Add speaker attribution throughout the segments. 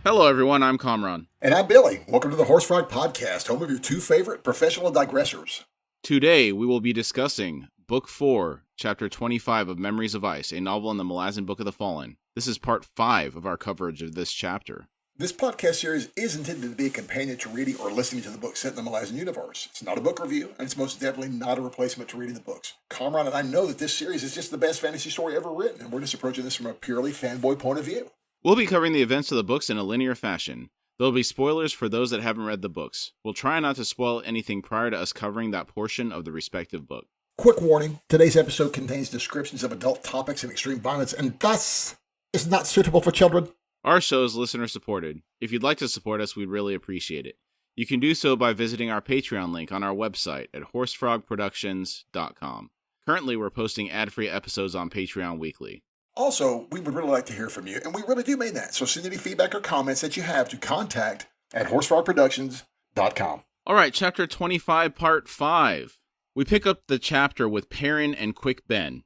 Speaker 1: Hello, everyone. I'm Kamraun.
Speaker 2: And I'm Billy. Welcome to the Horse Frog Podcast, home of your two favorite professional digressors.
Speaker 1: Today, we will be discussing Book 4, Chapter 25 of Memories of Ice, a novel in the Malazan Book of the Fallen. This is part 5 of our coverage of this chapter.
Speaker 2: This podcast series is intended to be a companion to reading or listening to the books set in the Malazan universe. It's not a book review, and it's most definitely not a replacement to reading the books. Kamraun and I know that this series is just the best fantasy story ever written, and we're just approaching this from a purely fanboy point of view.
Speaker 1: We'll be covering the events of the books in a linear fashion. There'll be spoilers for those that haven't read the books. We'll try not to spoil anything prior to us covering that portion of the respective book.
Speaker 2: Quick warning, today's episode contains descriptions of adult topics and extreme violence, and thus is not suitable for children.
Speaker 1: Our show is listener-supported. If you'd like to support us, we'd really appreciate it. You can do so by visiting our Patreon link on our website at horsefrogproductions.com. Currently, we're posting ad-free episodes on Patreon weekly.
Speaker 2: Also, we would really like to hear from you, and we really do mean that. So send any feedback or comments that you have to contact@horsefrogproductions.com.
Speaker 1: All right, Chapter 25, Part 5. We pick up the chapter with Perrin and Quick Ben.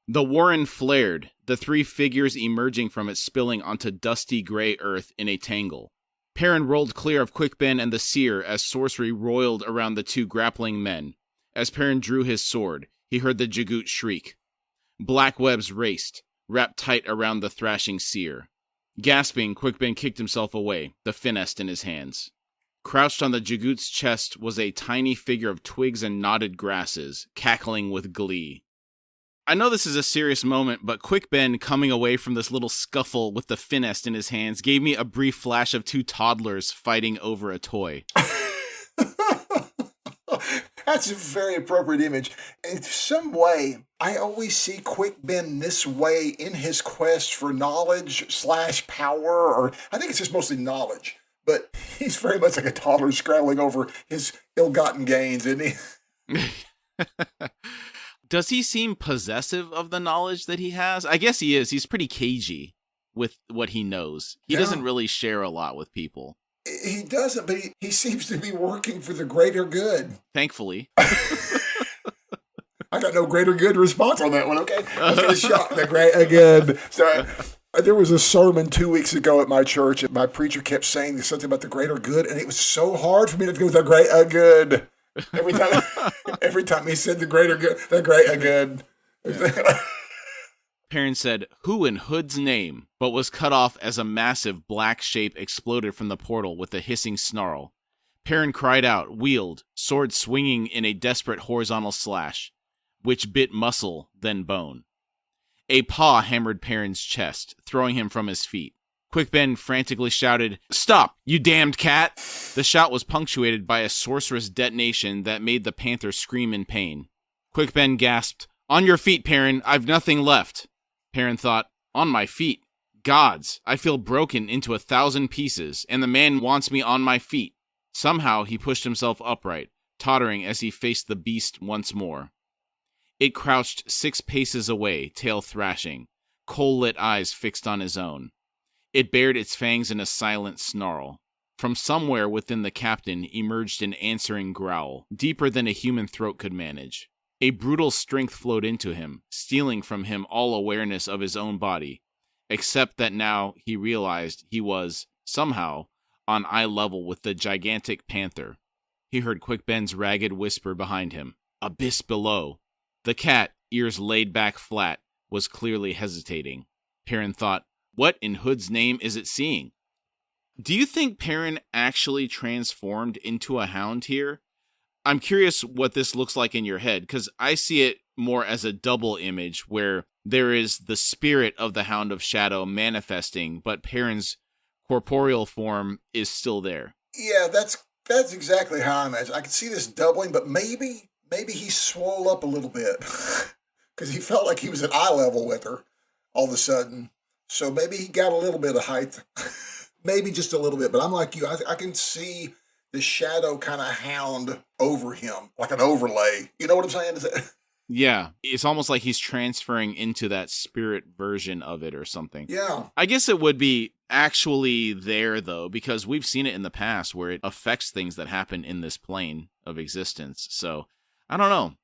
Speaker 1: The warren flared, the three figures emerging from it spilling onto dusty gray earth in a tangle. Perrin rolled clear of Quick Ben and the seer as sorcery roiled around the two grappling men. As Perrin drew his sword, he heard the Jagoot shriek. Black webs raced, wrapped tight around the thrashing seer. Gasping, Quick Ben kicked himself away, the finest in his hands. Crouched on the Jagoot's chest was a tiny figure of twigs and knotted grasses, cackling with glee. I know this is a serious moment, but Quick Ben coming away from this little scuffle with the finest in his hands gave me a brief flash of two toddlers fighting over a toy.
Speaker 2: That's a very appropriate image. In some way, I always see Quick Ben this way in his quest for knowledge/power, or I think it's just mostly knowledge. But he's very much like a toddler scrabbling over his ill-gotten gains, isn't he?
Speaker 1: Does he seem possessive of the knowledge that he has? I guess he is. He's pretty cagey with what he knows. He doesn't really share a lot with people.
Speaker 2: He doesn't, but he seems to be working for the greater good.
Speaker 1: Thankfully.
Speaker 2: I got no greater good response on that one, okay? I was going to shock the greater good. So there was a sermon 2 weeks ago at my church, and my preacher kept saying something about the greater good, and it was so hard for me to go with the greater good. Every time he said the greater good, the greater good.
Speaker 1: Perrin said, "Who in Hood's name?" but was cut off as a massive black shape exploded from the portal with a hissing snarl. Perrin cried out, wheeled, sword swinging in a desperate horizontal slash, which bit muscle, then bone. A paw hammered Perrin's chest, throwing him from his feet. Quick Ben frantically shouted, "Stop, you damned cat!" The shout was punctuated by a sorcerous detonation that made the panther scream in pain. Quick Ben gasped, "On your feet, Perrin, I've nothing left." Perrin thought, "On my feet? Gods, I feel broken into 1,000 pieces, and the man wants me on my feet." Somehow he pushed himself upright, tottering as he faced the beast once more. It crouched 6 paces away, tail thrashing, coal-lit eyes fixed on his own. It bared its fangs in a silent snarl. From somewhere within the captain emerged an answering growl, deeper than a human throat could manage. A brutal strength flowed into him, stealing from him all awareness of his own body, except that now he realized he was, somehow, on eye level with the gigantic panther. He heard Quick Ben's ragged whisper behind him, "Abyss below." The cat, ears laid back flat, was clearly hesitating. Perrin thought, what in Hood's name is it seeing? Do you think Perrin actually transformed into a hound here? I'm curious what this looks like in your head, because I see it more as a double image where there is the spirit of the Hound of Shadow manifesting, but Perrin's corporeal form is still there.
Speaker 2: Yeah, that's exactly how I imagine. I can see this doubling, but maybe he swole up a little bit because he felt like he was at eye level with her all of a sudden. So maybe he got a little bit of height, maybe just a little bit. But I'm like you, I can see the shadow kind of hound over him, like an overlay. You know what I'm saying?
Speaker 1: Yeah, it's almost like he's transferring into that spirit version of it or something.
Speaker 2: Yeah.
Speaker 1: I guess it would be actually there, though, because we've seen it in the past where it affects things that happen in this plane of existence. So, I don't know.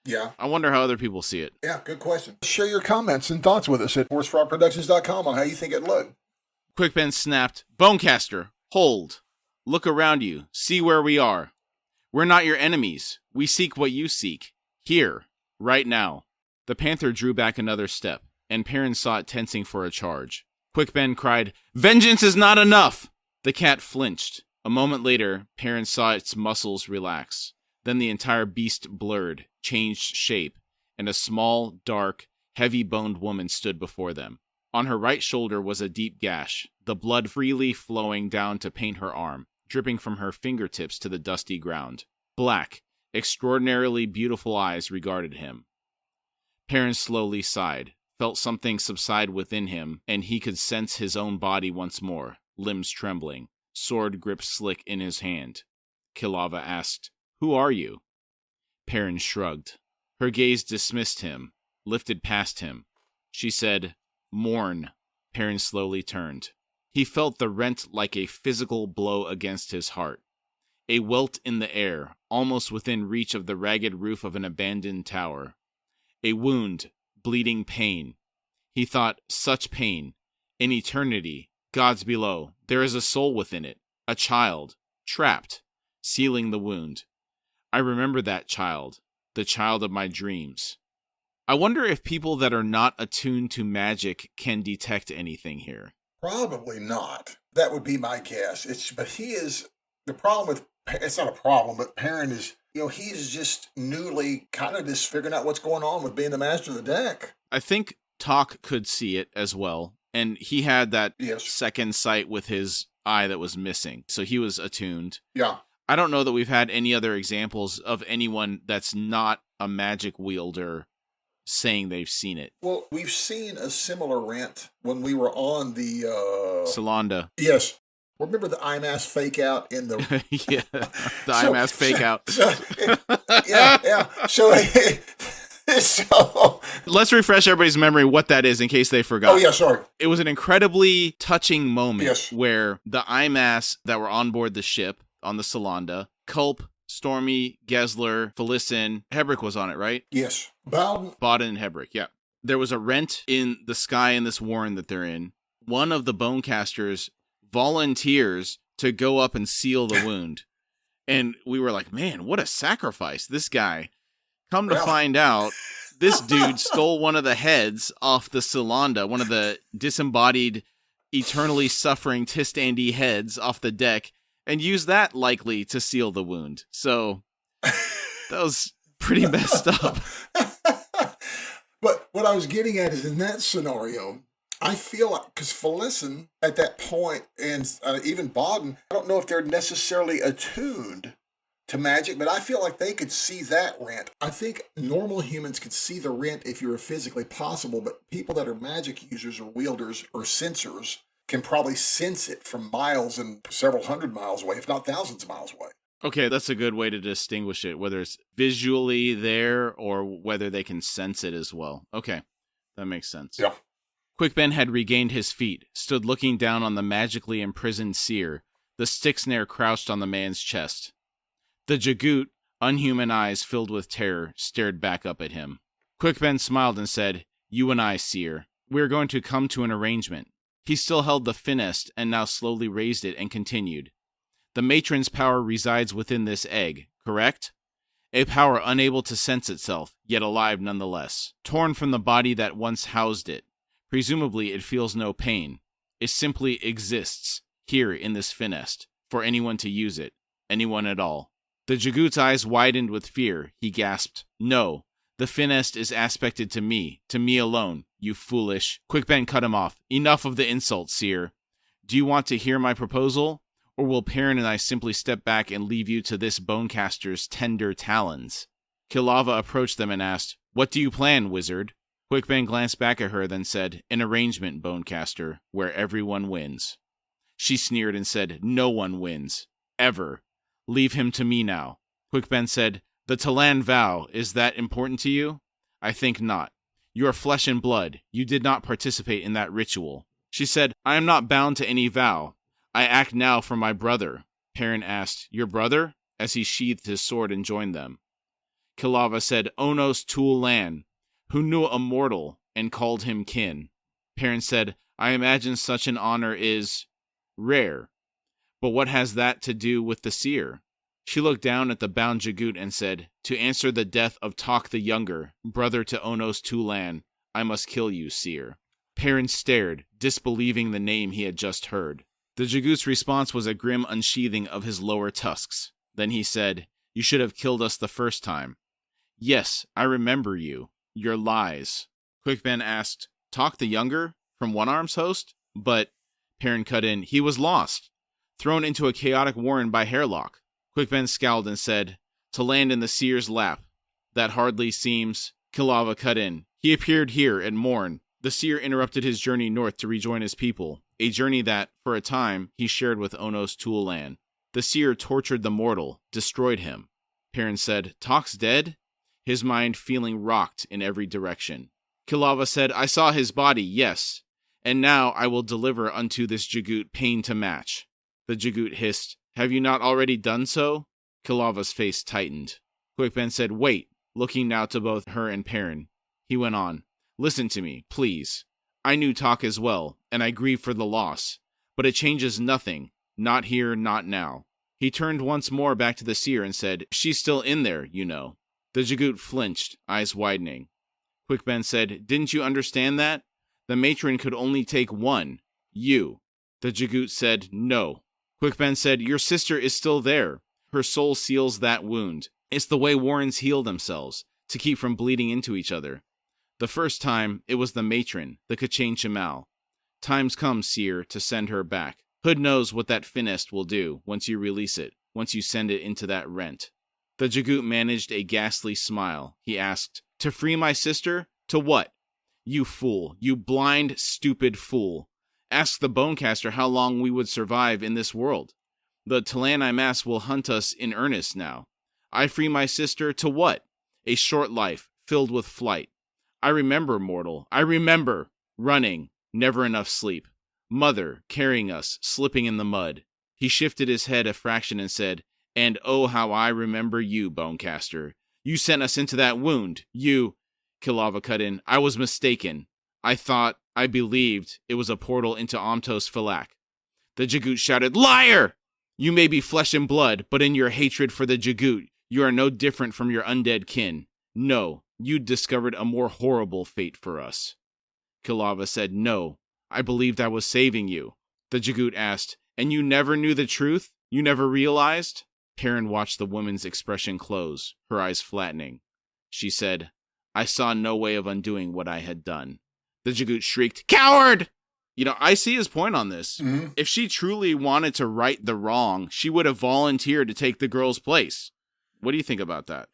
Speaker 2: Yeah.
Speaker 1: I wonder how other people see it.
Speaker 2: Yeah, good question. Share your comments and thoughts with us at horsefrogproductions.com on how you think it looked.
Speaker 1: Quickben snapped, Bonecaster, hold. Look around you. See where we are. We're not your enemies. We seek what you seek. Here. Right now. The panther drew back another step, and Perrin saw it tensing for a charge. Quickben cried, Vengeance is not enough! The cat flinched. A moment later, Perrin saw its muscles relax. Then the entire beast blurred, changed shape, and a small, dark, heavy-boned woman stood before them. On her right shoulder was a deep gash, the blood freely flowing down to paint her arm, dripping from her fingertips to the dusty ground. Black, extraordinarily beautiful eyes regarded him. Perrin slowly sighed, felt something subside within him, and he could sense his own body once more, limbs trembling, sword grip slick in his hand. Kilava asked, Who are you? Perrin shrugged. Her gaze dismissed him, lifted past him. She said, Mourn. Perrin slowly turned. He felt the rent like a physical blow against his heart. A welt in the air, almost within reach of the ragged roof of an abandoned tower. A wound, bleeding pain. He thought, such pain. In eternity, gods below, there is a soul within it, a child, trapped, sealing the wound. I remember that child, the child of my dreams. I wonder if people that are not attuned to magic can detect anything here.
Speaker 2: Probably not. That would be my guess. But he is, the problem with, it's not a problem, but Perrin is, he's just newly kind of just figuring out what's going on with being the master of the deck.
Speaker 1: I think Talk could see it as well, and he had that second sight with his eye that was missing, so he was attuned.
Speaker 2: Yeah.
Speaker 1: I don't know that we've had any other examples of anyone that's not a magic wielder saying they've seen it.
Speaker 2: Well, we've seen a similar rant when we were on the...
Speaker 1: Solanda.
Speaker 2: Yes. Remember the IMAS fake out in the...
Speaker 1: Yeah, the IMAS fake out.
Speaker 2: Yeah. So...
Speaker 1: Let's refresh everybody's memory what that is in case they forgot.
Speaker 2: Oh, yeah, sorry.
Speaker 1: It was an incredibly touching moment where the IMAS that were on board the ship on the Solanda, Culp, Stormy, Gessler, Felicin, Hebrick was on it, right?
Speaker 2: Yes. Bowden
Speaker 1: and Hebrick, yeah. There was a rent in the sky in this warren that they're in. One of the Bonecasters volunteers to go up and seal the wound. And we were like, man, what a sacrifice. This guy. Come to find out, this dude stole one of the heads off the Solanda, one of the disembodied, eternally suffering Tistandi heads off the deck, and used that likely to seal the wound. So that was pretty messed up.
Speaker 2: But what I was getting at is in that scenario, I feel like, because Felicin at that point, and even Bowden, I don't know if they're necessarily attuned to magic, but I feel like they could see that rent. I think normal humans could see the rent if you were physically possible, but people that are magic users or wielders or sensors can probably sense it from miles and several hundred miles away, if not thousands of miles away.
Speaker 1: Okay, that's a good way to distinguish it, whether it's visually there or whether they can sense it as well. Okay, that makes sense.
Speaker 2: Yeah.
Speaker 1: Quickben had regained his feet, stood looking down on the magically imprisoned seer, the stick snare crouched on the man's chest. The Jagoot, unhuman eyes filled with terror, stared back up at him. Quickben smiled and said, You and I, seer, we are going to come to an arrangement. He still held the finest and now slowly raised it and continued. The matron's power resides within this egg, correct? A power unable to sense itself, yet alive nonetheless. Torn from the body that once housed it. Presumably it feels no pain. It simply exists, here in this finest, for anyone to use it. Anyone at all. The Jagoot's eyes widened with fear. He gasped, No, the finest is aspected to me alone, you foolish. Quickben cut him off. Enough of the insults, seer. Do you want to hear my proposal? Or will Perrin and I simply step back and leave you to this Bonecaster's tender talons? Kilava approached them and asked, What do you plan, wizard? Quickben glanced back at her, then said, An arrangement, Bonecaster, where everyone wins. She sneered and said, No one wins. Ever. Leave him to me now. Quickben said, The Talan vow, is that important to you? I think not. You are flesh and blood. You did not participate in that ritual. She said, I am not bound to any vow. I act now for my brother. Perrin asked, Your brother? As he sheathed his sword and joined them. Kilava said, Onos Tul Lan, who knew a mortal and called him kin. Perrin said, I imagine such an honor is rare. But what has that to do with the seer? She looked down at the bound Jagut and said, to answer the death of Tok the Younger, brother to Onos Tulan, I must kill you, seer. Perrin stared, disbelieving the name he had just heard. The Jagut's response was a grim unsheathing of his lower tusks. Then he said, you should have killed us the first time. Yes, I remember you. Your lies. Quickben asked, Tok the Younger? From One Arm's host? But, Perrin cut in, he was lost. Thrown into a chaotic warren by Hairlock. Quickben scowled and said, to land in the seer's lap. That hardly seems... Kilava cut in. He appeared here at morn. The seer interrupted his journey north to rejoin his people, a journey that, for a time, he shared with Onos Tulan. The seer tortured the mortal, destroyed him. Perrin said, Tok's dead? His mind feeling rocked in every direction. Kilava said, I saw his body, yes, and now I will deliver unto this Jagut pain to match. The Jagut hissed, have you not already done so? Kilava's face tightened. Quickben said, wait, looking now to both her and Perrin. He went on, listen to me, please. I knew Tok as well, and I grieve for the loss, but it changes nothing, not here, not now. He turned once more back to the seer and said, she's still in there, you know. The Jagut flinched, eyes widening. Quickben said, didn't you understand that? The matron could only take one, you. The Jagut said, no. Quickben said, your sister is still there. Her soul seals that wound. It's the way warrens heal themselves, to keep from bleeding into each other. The first time, it was the matron, the Kachain Shamal. Time's come, seer, to send her back. Hood knows what that finest will do once you release it, once you send it into that rent. The Jagut managed a ghastly smile. He asked, to free my sister? To what? You fool, you blind, stupid fool. Ask the Bonecaster how long we would survive in this world. The Talani Mass will hunt us in earnest now. I free my sister to what? A short life, filled with flight. I remember, mortal, I remember. Running, never enough sleep. Mother, carrying us, slipping in the mud. He shifted his head a fraction and said, and oh how I remember you, Bonecaster. You sent us into that wound. You... Kilava cut in. I was mistaken. I believed it was a portal into Amtos Falak. The Jagut shouted, liar! You may be flesh and blood, but in your hatred for the Jagut, you are no different from your undead kin. No, you discovered a more horrible fate for us. Kilava said, no, I believed I was saving you. The Jagut asked, and you never knew the truth? You never realized? Perrin watched the woman's expression close, her eyes flattening. She said, I saw no way of undoing what I had done. The Jagut shrieked, coward! I see his point on this. Mm-hmm. If she truly wanted to right the wrong, she would have volunteered to take the girl's place. What do you think about that?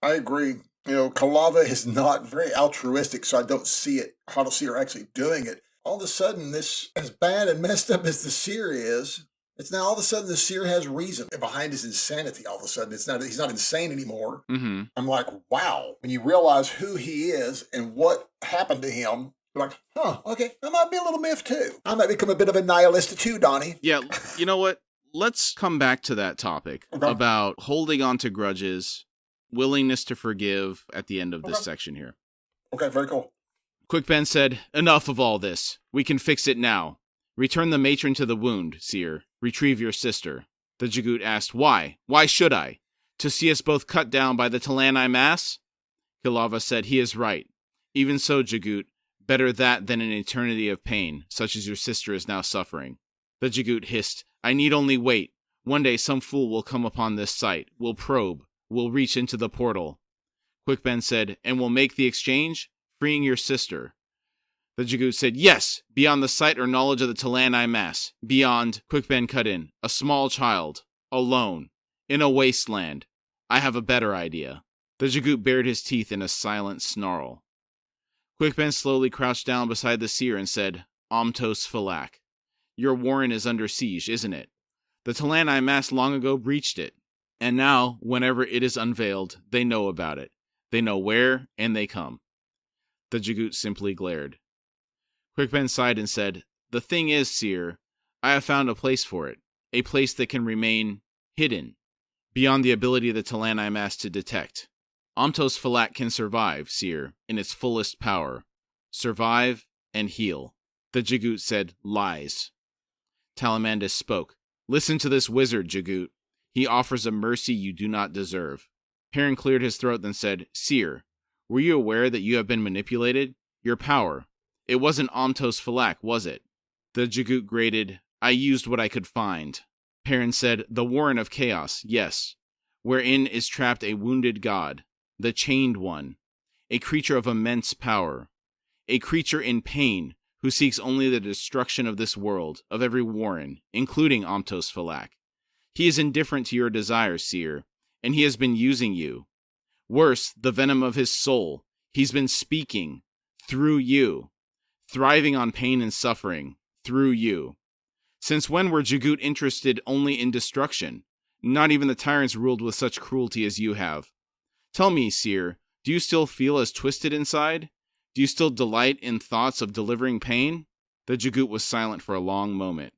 Speaker 2: I agree. Kilava is not very altruistic, so I don't see her actually doing it. All of a sudden, this, as bad and messed up as the seer is, it's now all of a sudden the seer has reason behind his insanity. All of a sudden, he's not insane anymore. Mm-hmm. I'm like, wow. When you realize who he is and what happened to him, you're like, okay, I might be a little miffed too. I might become a bit of a nihilist too, Donnie.
Speaker 1: Yeah, you know what? Let's come back to that topic about holding on to grudges, willingness to forgive at the end of this section here.
Speaker 2: Okay, very cool.
Speaker 1: Quickben said, enough of all this. We can fix it now. Return the matron to the wound, seer. Retrieve your sister. The Jagut asked, why? Why should I? To see us both cut down by the Talani Mass? Kilava said, he is right. Even so, Jagut, better that than an eternity of pain, such as your sister is now suffering. The Jagut hissed, I need only wait. One day some fool will come upon this site, will probe, will reach into the portal. Quickben said, and will make the exchange, freeing your sister. The Jagut said, yes, beyond the sight or knowledge of the Talani Mass, beyond, Quickben cut in, a small child, alone, in a wasteland. I have a better idea. The Jagut bared his teeth in a silent snarl. Quickben slowly crouched down beside the seer and said, Amtos Falak. Your warren is under siege, isn't it? The Talani Mass long ago breached it, and now, whenever it is unveiled, they know about it. They know where, and they come. The Jagut simply glared. Quickben sighed and said, the thing is, seer, I have found a place for it, a place that can remain hidden, beyond the ability of the Talani Mass to detect. Amtos Falak can survive, seer, in its fullest power. Survive and heal. The Jagut said, lies. Talamandis spoke. Listen to this wizard, Jagut. He offers a mercy you do not deserve. Perrin cleared his throat, then said, Seer, were you aware that you have been manipulated? Your power. It wasn't Amtos Falak, was it? The Jagut grated, I used what I could find. Perrin said, the Warren of Chaos, yes, wherein is trapped a wounded god, the Chained One, a creature of immense power, a creature in pain who seeks only the destruction of this world, of every Warren, including Amtos Falak. He is indifferent to your desires, Seer, and he has been using you. Worse, the venom of his soul, he's been speaking, through you, thriving on pain and suffering, through you. Since when were Jagut interested only in destruction? Not even the tyrants ruled with such cruelty as you have. Tell me, Seer, do you still feel as twisted inside? Do you still delight in thoughts of delivering pain? The Jagut was silent for a long moment.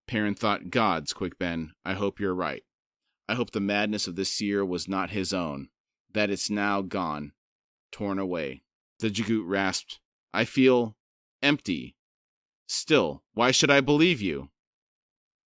Speaker 1: Perrin thought, Gods, Quick Ben, I hope you're right. I hope the madness of this Seer was not his own, that it's now gone, torn away. The Jagut rasped, I feel empty. Still, why should I believe you?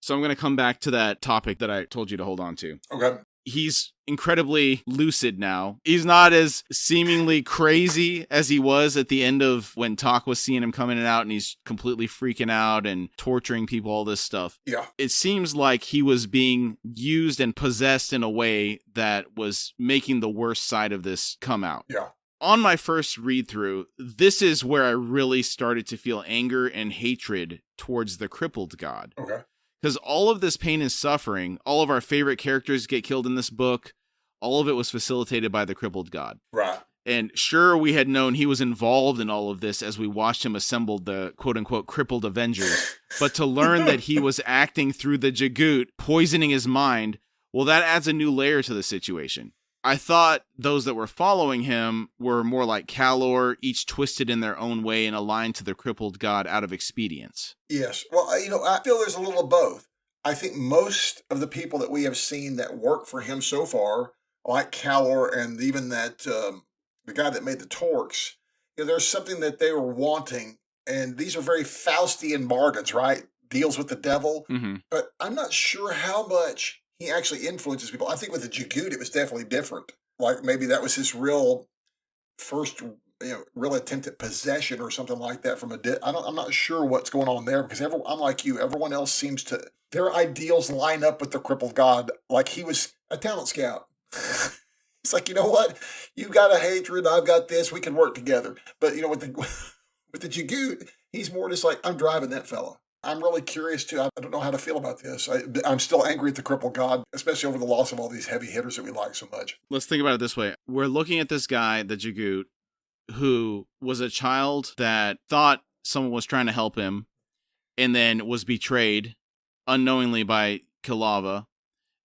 Speaker 1: So I'm going to come back to that topic that I told you to hold on to.
Speaker 2: Okay.
Speaker 1: He's incredibly lucid now. He's not as seemingly crazy as he was at the end of when Talk was seeing him coming in and out and he's completely freaking out and torturing people, all this stuff.
Speaker 2: Yeah.
Speaker 1: It seems like he was being used and possessed in a way that was making the worst side of this come out.
Speaker 2: Yeah.
Speaker 1: On my first read through, this is where I really started to feel anger and hatred towards the crippled god.
Speaker 2: Okay.
Speaker 1: Because all of this pain and suffering, all of our favorite characters get killed in this book, all of it was facilitated by the crippled god.
Speaker 2: Right.
Speaker 1: And sure, we had known he was involved in all of this as we watched him assemble the quote-unquote crippled Avengers. But to learn that he was acting through the Jagut, poisoning his mind, well, that adds a new layer to the situation. I thought those that were following him were more like Kalor, each twisted in their own way and aligned to the crippled god out of expedience.
Speaker 2: Yes. Well, I feel there's a little of both. I think most of the people that we have seen that work for him so far, like Kalor and even that the guy that made the Torques, there's something that they were wanting, and these are very Faustian bargains, right? Deals with the devil.
Speaker 1: Mm-hmm.
Speaker 2: But I'm not sure how much he actually influences people. I think with the Jagut, it was definitely different. Like maybe that was his real first, real attempt at possession or something like that from I'm not sure what's going on there because I'm like you. Everyone else seems to, their ideals line up with the crippled god. Like he was a talent scout. It's like, you know what? You've got a hatred. I've got this. We can work together. But with the Jagut, he's more just like, I'm driving that fella. I'm really curious, too. I don't know how to feel about this. I'm still angry at the crippled god, especially over the loss of all these heavy hitters that we like so much.
Speaker 1: Let's think about it this way. We're looking at this guy, the Jagut, who was a child that thought someone was trying to help him and then was betrayed unknowingly by Kilava.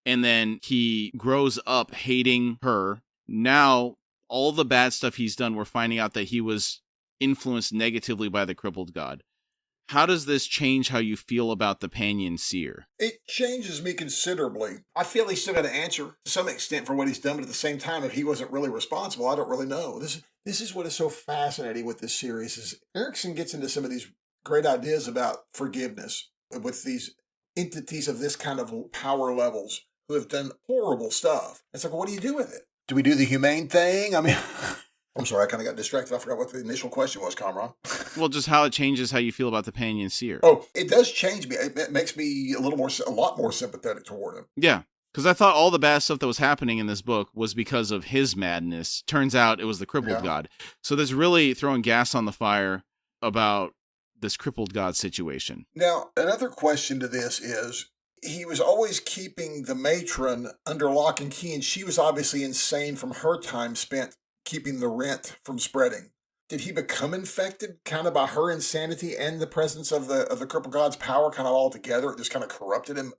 Speaker 1: And then he grows up hating her. Now, all the bad stuff he's done, we're finding out that he was influenced negatively by the crippled god. How does this change how you feel about the Panyan Seer?
Speaker 2: It changes me considerably. I feel he's still got to answer to some extent for what he's done, but at the same time, if he wasn't really responsible, I don't really know. This is what is so fascinating with this series is Erikson gets into some of these great ideas about forgiveness with these entities of this kind of power levels who have done horrible stuff. It's like, what do you do with it? Do we do the humane thing? I mean... I'm sorry, I kind of got distracted. I forgot what the initial question was, Kamraun.
Speaker 1: Well, just how it changes how you feel about the Panyan Seer.
Speaker 2: Oh, it does change me. It makes me a lot more sympathetic toward him.
Speaker 1: Yeah, because I thought all the bad stuff that was happening in this book was because of his madness. Turns out it was the crippled god. So there's really throwing gas on the fire about this crippled god situation.
Speaker 2: Now, another question to this is, he was always keeping the matron under lock and key, and she was obviously insane from her time spent keeping the rent from spreading. Did he become infected kind of by her insanity and the presence of the crippled god's power kind of all together? It just kind of corrupted him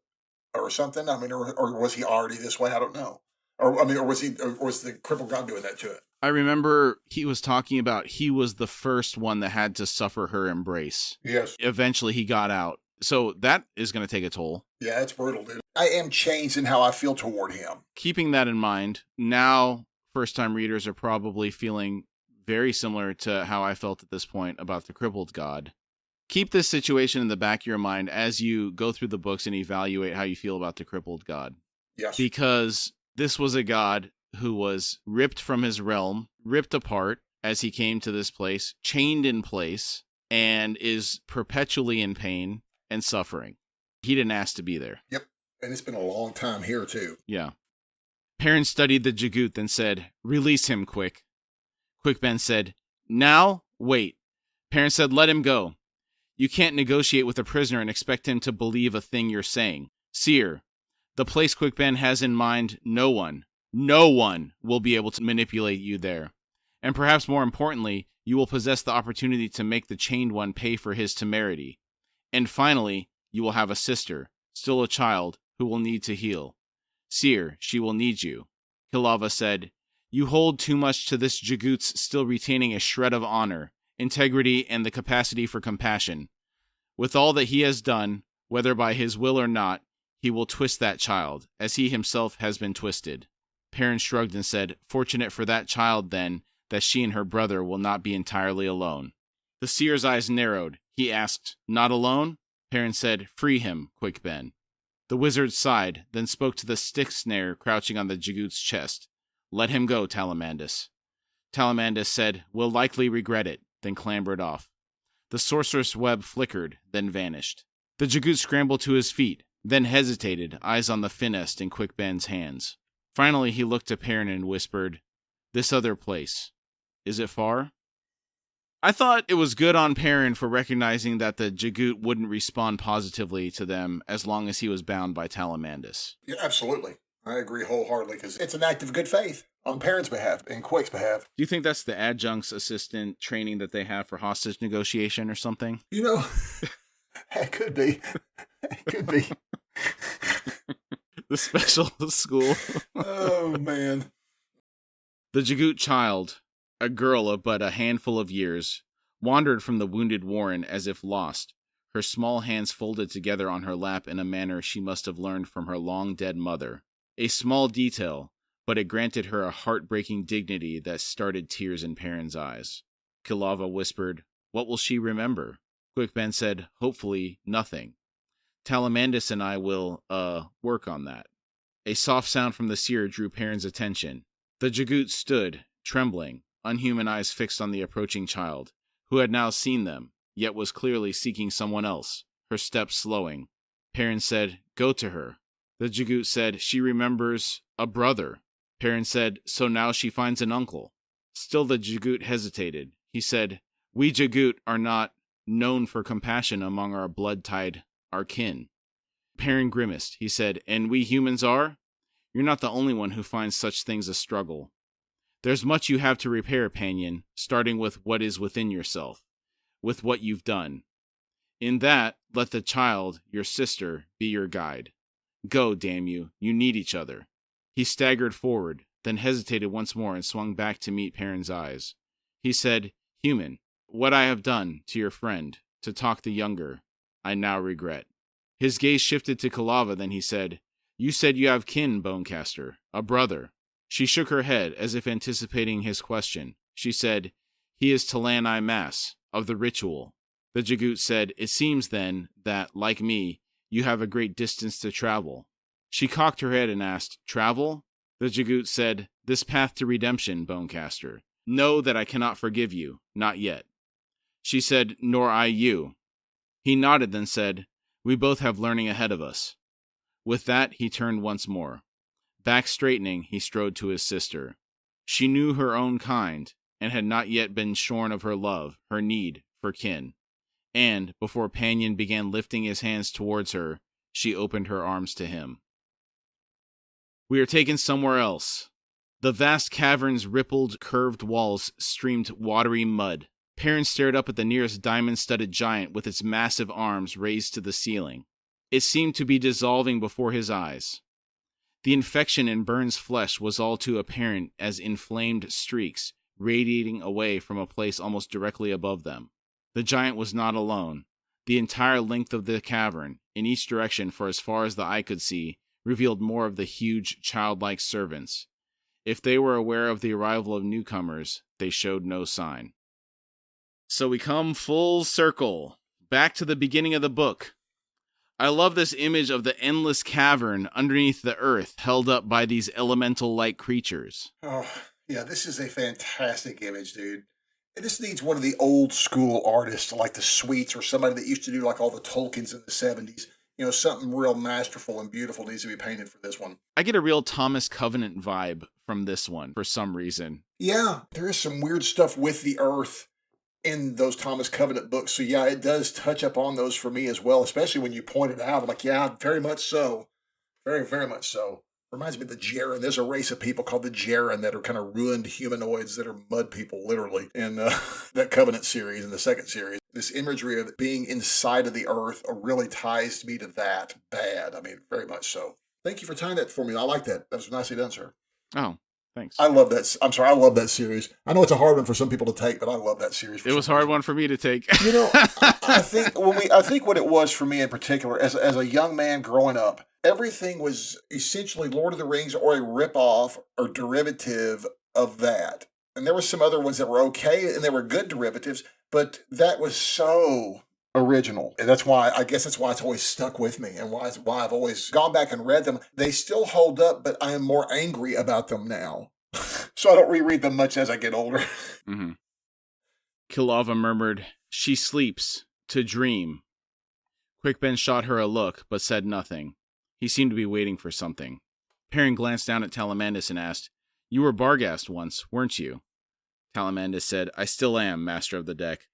Speaker 2: or something? I mean, or was he already this way? I don't know. Or was the crippled god doing that to it?
Speaker 1: I remember he was talking about he was the first one that had to suffer her embrace.
Speaker 2: Yes.
Speaker 1: Eventually he got out. So that is going to take a toll.
Speaker 2: Yeah, it's brutal, dude. I am changed in how I feel toward him.
Speaker 1: Keeping that in mind, now first-time readers are probably feeling very similar to how I felt at this point about the crippled god. Keep this situation in the back of your mind as you go through the books and evaluate how you feel about the crippled god.
Speaker 2: Yes.
Speaker 1: Because this was a god who was ripped from his realm, ripped apart as he came to this place, chained in place, and is perpetually in pain and suffering. He didn't ask to be there.
Speaker 2: Yep. And it's been a long time here, too.
Speaker 1: Yeah. Perrin studied the Jagut, then said, "Release him, quick." Quick Ben said, "Now? Wait." Perrin said, "Let him go. You can't negotiate with a prisoner and expect him to believe a thing you're saying. Seer, the place Quick Ben has in mind, no one will be able to manipulate you there. And perhaps more importantly, you will possess the opportunity to make the chained one pay for his temerity. And finally, you will have a sister, still a child, who will need to heal. Seer, she will need you." Kilava said, "You hold too much to this Jagut's still retaining a shred of honor, integrity, and the capacity for compassion. With all that he has done, whether by his will or not, he will twist that child, as he himself has been twisted." Perrin shrugged and said, "Fortunate for that child, then, that she and her brother will not be entirely alone." The seer's eyes narrowed. He asked, "Not alone?" Perrin said, "Free him, Quick Ben." The wizard sighed, then spoke to the stick snare crouching on the Jagut's chest. "Let him go, Talamandus." Talamandus said, "We'll likely regret it," then clambered off. The sorceress web flickered, then vanished. The Jagut scrambled to his feet, then hesitated, eyes on the finest in Quick Ben's hands. Finally he looked to Perrin and whispered, "This other place. Is it far?" I thought it was good on Perrin for recognizing that the Jagut wouldn't respond positively to them as long as he was bound by Talamandus.
Speaker 2: Yeah, absolutely. I agree wholeheartedly because it's an act of good faith on Perrin's behalf and Quick's behalf.
Speaker 1: Do you think that's the adjunct's assistant training that they have for hostage negotiation or something?
Speaker 2: You know, it could be. It could be.
Speaker 1: The special school.
Speaker 2: Oh, man.
Speaker 1: The Jagut child, a girl of but a handful of years, wandered from the wounded Warren as if lost, her small hands folded together on her lap in a manner she must have learned from her long-dead mother. A small detail, but it granted her a heartbreaking dignity that started tears in Perrin's eyes. Kilava whispered, "What will she remember?" Quick Ben said, "Hopefully, nothing. Talamandus and I will, work on that." A soft sound from the seer drew Perrin's attention. The Jagut stood, trembling, unhuman eyes fixed on the approaching child, who had now seen them, yet was clearly seeking someone else, her steps slowing. Perrin said, "Go to her." The Jagut said, "She remembers a brother." Perrin said, "So now she finds an uncle." Still the Jagut hesitated. He said, "We Jagut are not known for compassion among our blood-tied, our kin." Perrin grimaced. He said, "And we humans are? You're not the only one who finds such things a struggle. There's much you have to repair, Panyan, starting with what is within yourself, with what you've done. In that, let the child, your sister, be your guide. Go, damn you, you need each other." He staggered forward, then hesitated once more and swung back to meet Perrin's eyes. He said, "Human, what I have done to your friend, to talk the younger, I now regret." His gaze shifted to Kilava, then he said, "You said you have kin, Bonecaster, a brother." She shook her head, as if anticipating his question. She said, "He is Talani Mas, of the ritual." The Jagut said, "It seems, then, that, like me, you have a great distance to travel." She cocked her head and asked, "Travel?" The Jagut said, "This path to redemption, Bonecaster. Know that I cannot forgive you, not yet." She said, "Nor I you." He nodded, then said, "We both have learning ahead of us." With that, he turned once more. Back straightening, he strode to his sister. She knew her own kind, and had not yet been shorn of her love, her need for kin. And, before Panyan began lifting his hands towards her, she opened her arms to him. We are taken somewhere else. The vast cavern's rippled, curved walls streamed watery mud. Perrin stared up at the nearest diamond-studded giant with its massive arms raised to the ceiling. It seemed to be dissolving before his eyes. The infection in Byrne's flesh was all too apparent as inflamed streaks radiating away from a place almost directly above them. The giant was not alone. The entire length of the cavern, in each direction for as far as the eye could see, revealed more of the huge, childlike servants. If they were aware of the arrival of newcomers, they showed no sign. So we come full circle. back to the beginning of the book. I love this image of the endless cavern underneath the earth held up by these elemental-like creatures.
Speaker 2: Oh, yeah, this is a fantastic image, dude. This needs one of the old school artists like the Sweets or somebody that used to do like all the Tolkiens in the 70s. Something real masterful and beautiful needs to be painted for this one.
Speaker 1: I get a real Thomas Covenant vibe from this one for some reason.
Speaker 2: Yeah, there is some weird stuff with the earth in those Thomas Covenant books. So yeah, it does touch up on those for me as well, especially when you point it out. I'm like, yeah, very much so. Very, very much so. Reminds me of the Jaren. There's a race of people called the Jaren that are kind of ruined humanoids that are mud people, literally, in that Covenant series, in the second series. This imagery of being inside of the earth really ties me to that bad. I mean, very much so. Thank you for tying that for me. I like that. That was nicely done, sir.
Speaker 1: Oh, thanks.
Speaker 2: I love that. I'm sorry. I love that series. I know it's a hard one for some people to take, but I love that series.
Speaker 1: It was a hard one for me to take.
Speaker 2: I think what it was for me in particular, as a young man growing up, everything was essentially Lord of the Rings or a ripoff or derivative of that. And there were some other ones that were okay, and they were good derivatives, but that was so original. And that's why it's always stuck with me and why I've always gone back and read them. They still hold up, but I am more angry about them now. So I don't reread them much as I get older.
Speaker 1: Mm-hmm. Kilava murmured, "She sleeps, to dream." Quickben shot her a look, but said nothing. He seemed to be waiting for something. Perrin glanced down at Talamandus and asked, "You were Barghast once, weren't you?" Talamandus said, "I still am, Master of the Deck.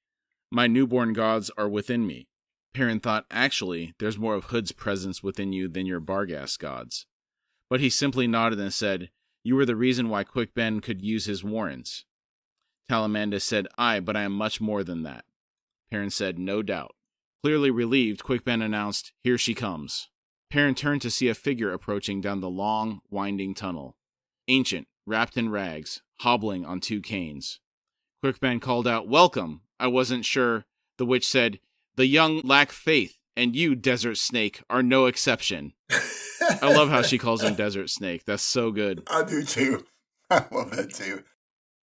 Speaker 1: My newborn gods are within me." Perrin thought, actually, there's more of Hood's presence within you than your Barghast gods. But he simply nodded and said, "You were the reason why Quickben could use his warrants." Talamandus said, "Aye, but I am much more than that." Perrin said, "No doubt." Clearly relieved, Quickben announced, "Here she comes." Perrin turned to see a figure approaching down the long, winding tunnel. Ancient, wrapped in rags, hobbling on two canes. Quickben called out, "Welcome! I wasn't sure." The witch said, "The young lack faith, and you, Desert Snake, are no exception." I love how she calls him Desert Snake. That's so good.
Speaker 2: I do too. I love that too.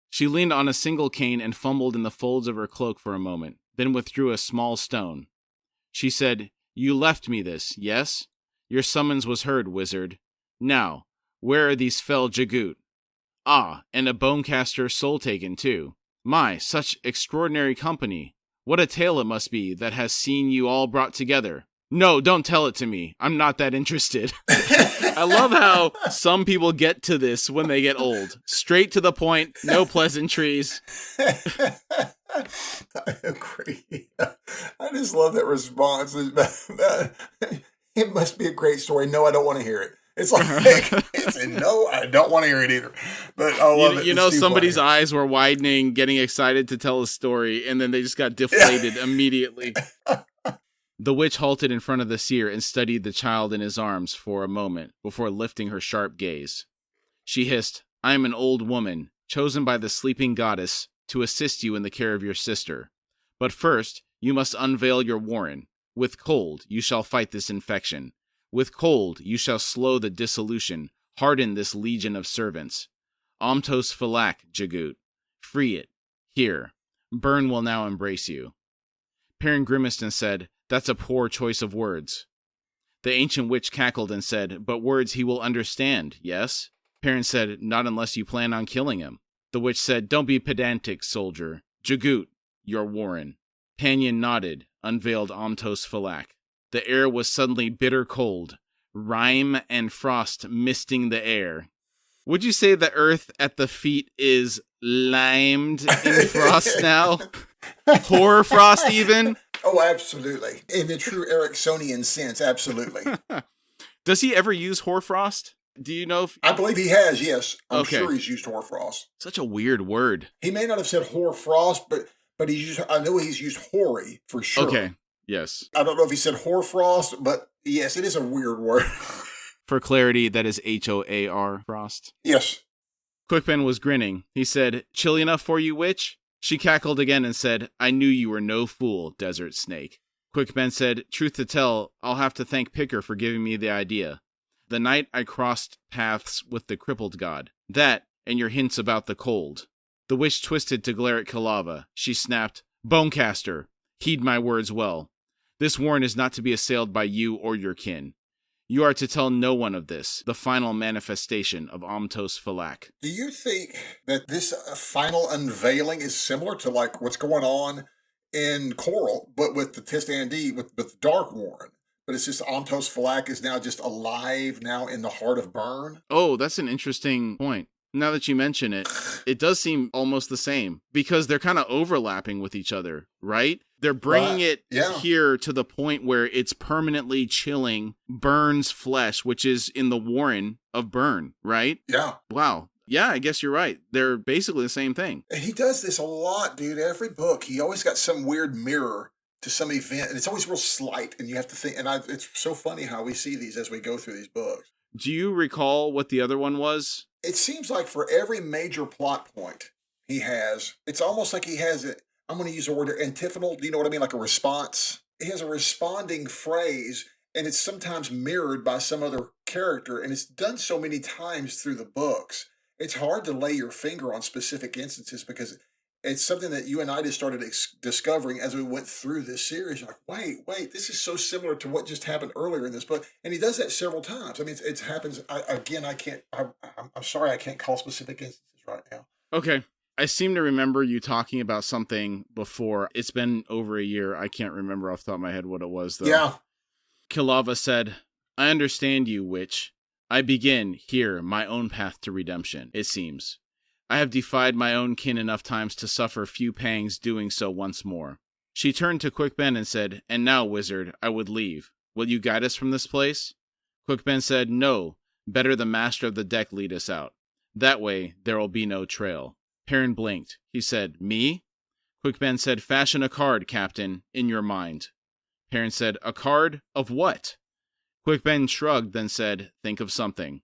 Speaker 1: She leaned on a single cane and fumbled in the folds of her cloak for a moment, then withdrew a small stone. She said, "You left me this, yes? Your summons was heard, wizard. Now, where are these fell Jagut? Ah, and a bonecaster soul-taken, too. My, such extraordinary company. What a tale it must be that has seen you all brought together. No, don't tell it to me. I'm not that interested." I love how some people get to this when they get old. Straight to the point, no pleasantries.
Speaker 2: I agree. I just love that response. It must be a great story. No, I don't want to hear it. It's like, no, I don't want to hear it either. But I love it.
Speaker 1: You know, somebody's eyes were widening, getting excited to tell a story, and then they just got deflated immediately. The witch halted in front of the seer and studied the child in his arms for a moment before lifting her sharp gaze. She hissed, "I am an old woman, chosen by the sleeping goddess to assist you in the care of your sister. But first, you must unveil your warren. With cold, you shall fight this infection. With cold, you shall slow the dissolution, harden this legion of servants. Omtos Falak, Jagut. Free it. Here. Burn will now embrace you." Perrin grimaced and said, "That's a poor choice of words." The ancient witch cackled and said, "But words he will understand, yes?" Perrin said, "Not unless you plan on killing him." The witch said, "Don't be pedantic, soldier. Jagut, your warren." Panyan nodded, unveiled Omtos Falak. The air was suddenly bitter cold, rime and frost misting the air. Would you say the earth at the feet is limed in frost now? Horror frost even?
Speaker 2: Oh, absolutely. In the true Eriksonian sense, absolutely.
Speaker 1: Does he ever use hoarfrost? Do you know if...
Speaker 2: I believe he has, yes. I'm sure he's used hoarfrost.
Speaker 1: Such a weird word.
Speaker 2: He may not have said hoarfrost, but I know he's used hoary for sure.
Speaker 1: Okay, yes.
Speaker 2: I don't know if he said hoarfrost, but yes, it is a weird word.
Speaker 1: For clarity, that is Hoar frost.
Speaker 2: Yes.
Speaker 1: Quickben was grinning. He said, "Chilly enough for you, witch?" She cackled again and said, "I knew you were no fool, Desert Snake." Quickben said, "Truth to tell, I'll have to thank Picker for giving me the idea. The night I crossed paths with the crippled god. That, and your hints about the cold." The witch twisted to glare at Kilava. She snapped, "Bonecaster, heed my words well. This warren is not to be assailed by you or your kin. You are to tell no one of this, the final manifestation of Amtos Falak.
Speaker 2: Do you think that this final unveiling is similar to like what's going on in Coral, but with the Tistandi, with the Dark Warren? But it's just Amtos Falak is now just alive now in the heart of Burn?
Speaker 1: Oh, that's an interesting point. Now that you mention it, it does seem almost the same because they're kind of overlapping with each other, right? They're bringing it here to the point where it's permanently chilling Burn's flesh, which is in the warren of Burn, right?
Speaker 2: Yeah.
Speaker 1: Wow. Yeah, I guess you're right. They're basically the same thing.
Speaker 2: And he does this a lot, dude. Every book, he always got some weird mirror to some event, and it's always real slight, and you have to think, it's so funny how we see these as we go through these books.
Speaker 1: Do you recall what the other one was?
Speaker 2: It seems like for every major plot point he has, it's almost like he has it. I'm going to use the word antiphonal. Do you know what I mean? Like a response. He has a responding phrase, and it's sometimes mirrored by some other character, and it's done so many times through the books. It's hard to lay your finger on specific instances because it's something that you and I just started discovering as we went through this series. You're like, wait, this is so similar to what just happened earlier in this book. And he does that several times. I mean, it happens. I'm sorry, I can't call specific instances right now.
Speaker 1: Okay. I seem to remember you talking about something before. It's been over a year. I can't remember off the top of my head what it was, though.
Speaker 2: Yeah.
Speaker 1: Kilava said, I understand you, witch. I begin here my own path to redemption, it seems. I have defied my own kin enough times to suffer few pangs doing so once more. She turned to Quick Ben and said, And now, wizard, I would leave. Will you guide us from this place? Quick Ben said, No, better the master of the deck lead us out. That way, there will be no trail. Perrin blinked. He said, Me? Quick Ben said, Fashion a card, Captain, in your mind. Perrin said, A card? Of what? Quick Ben shrugged, then said, Think of something.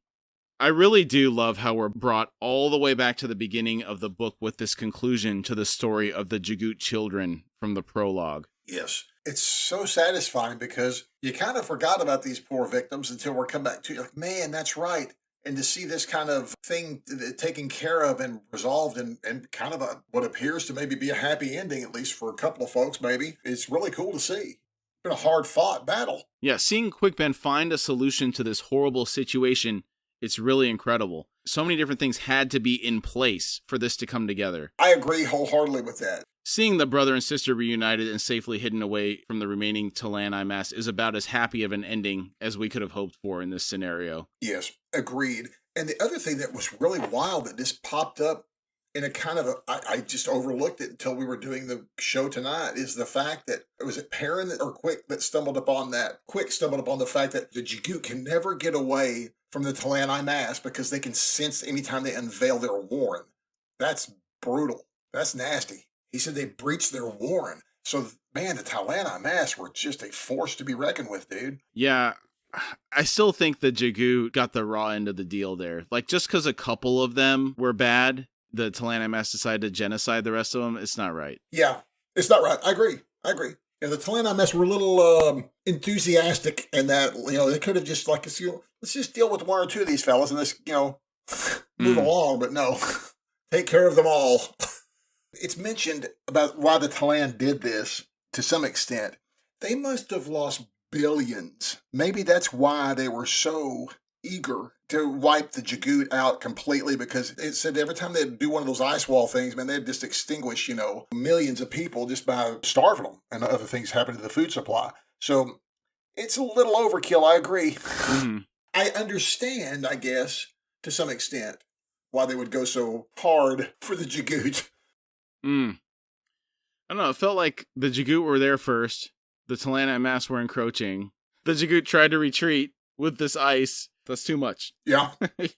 Speaker 1: I really do love how we're brought all the way back to the beginning of the book with this conclusion to the story of the Jagut children from the prologue.
Speaker 2: Yes. It's so satisfying because you kind of forgot about these poor victims until we're come back to, like, man, that's right. And to see this kind of thing taken care of and resolved and kind of what appears to maybe be a happy ending, at least for a couple of folks, maybe, it's really cool to see. It's been a hard-fought battle.
Speaker 1: Yeah, seeing Quick Ben find a solution to this horrible situation, it's really incredible. So many different things had to be in place for this to come together.
Speaker 2: I agree wholeheartedly with that.
Speaker 1: Seeing the brother and sister reunited and safely hidden away from the remaining Talani mass is about as happy of an ending as we could have hoped for in this scenario.
Speaker 2: Yes, agreed. And the other thing that was really wild that just popped up in a kind of I just overlooked it until we were doing the show tonight is the fact that, was it Perrin or Quick that stumbled upon that? Quick stumbled upon the fact that the Jagut can never get away from the Talani mass because they can sense anytime they unveil their warren. That's brutal. That's nasty. He said they breached their warren. So, man, the Talani mass were just a force to be reckoned with, dude.
Speaker 1: Yeah, I still think the Jagut got the raw end of the deal there. Like, just because a couple of them were bad, the Talani mass decided to genocide the rest of them, it's not right.
Speaker 2: Yeah, it's not right. I agree. Yeah, the Talani mass were a little enthusiastic in that, they could have just like, let's just deal with one or two of these fellas and let's, move along. But no, take care of them all. It's mentioned about why the Talani did this to some extent. They must have lost billions. Maybe that's why they were so eager to wipe the Jagut out completely, because it said every time they'd do one of those ice wall things, man, they'd just extinguish, millions of people just by starving them, and other things happen to the food supply. So it's a little overkill, I agree.
Speaker 1: Mm-hmm.
Speaker 2: I understand, I guess, to some extent, why they would go so hard for the Jagut.
Speaker 1: I don't know, it felt like the Jagut were there first, the Talani mass were encroaching, the Jagut tried to retreat with this ice. That's too much.
Speaker 2: Yeah. It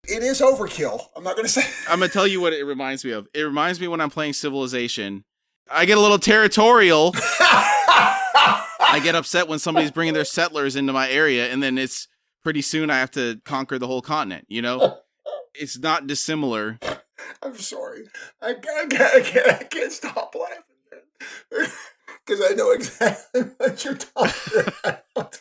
Speaker 2: is overkill. I'm not going to say.
Speaker 1: I'm going to tell you what it reminds me of. It reminds me when I'm playing Civilization. I get a little territorial. I get upset when somebody's bringing their settlers into my area, and then it's pretty soon I have to conquer the whole continent, It's not dissimilar.
Speaker 2: I'm sorry. I can't stop laughing, because I know exactly what you're talking about.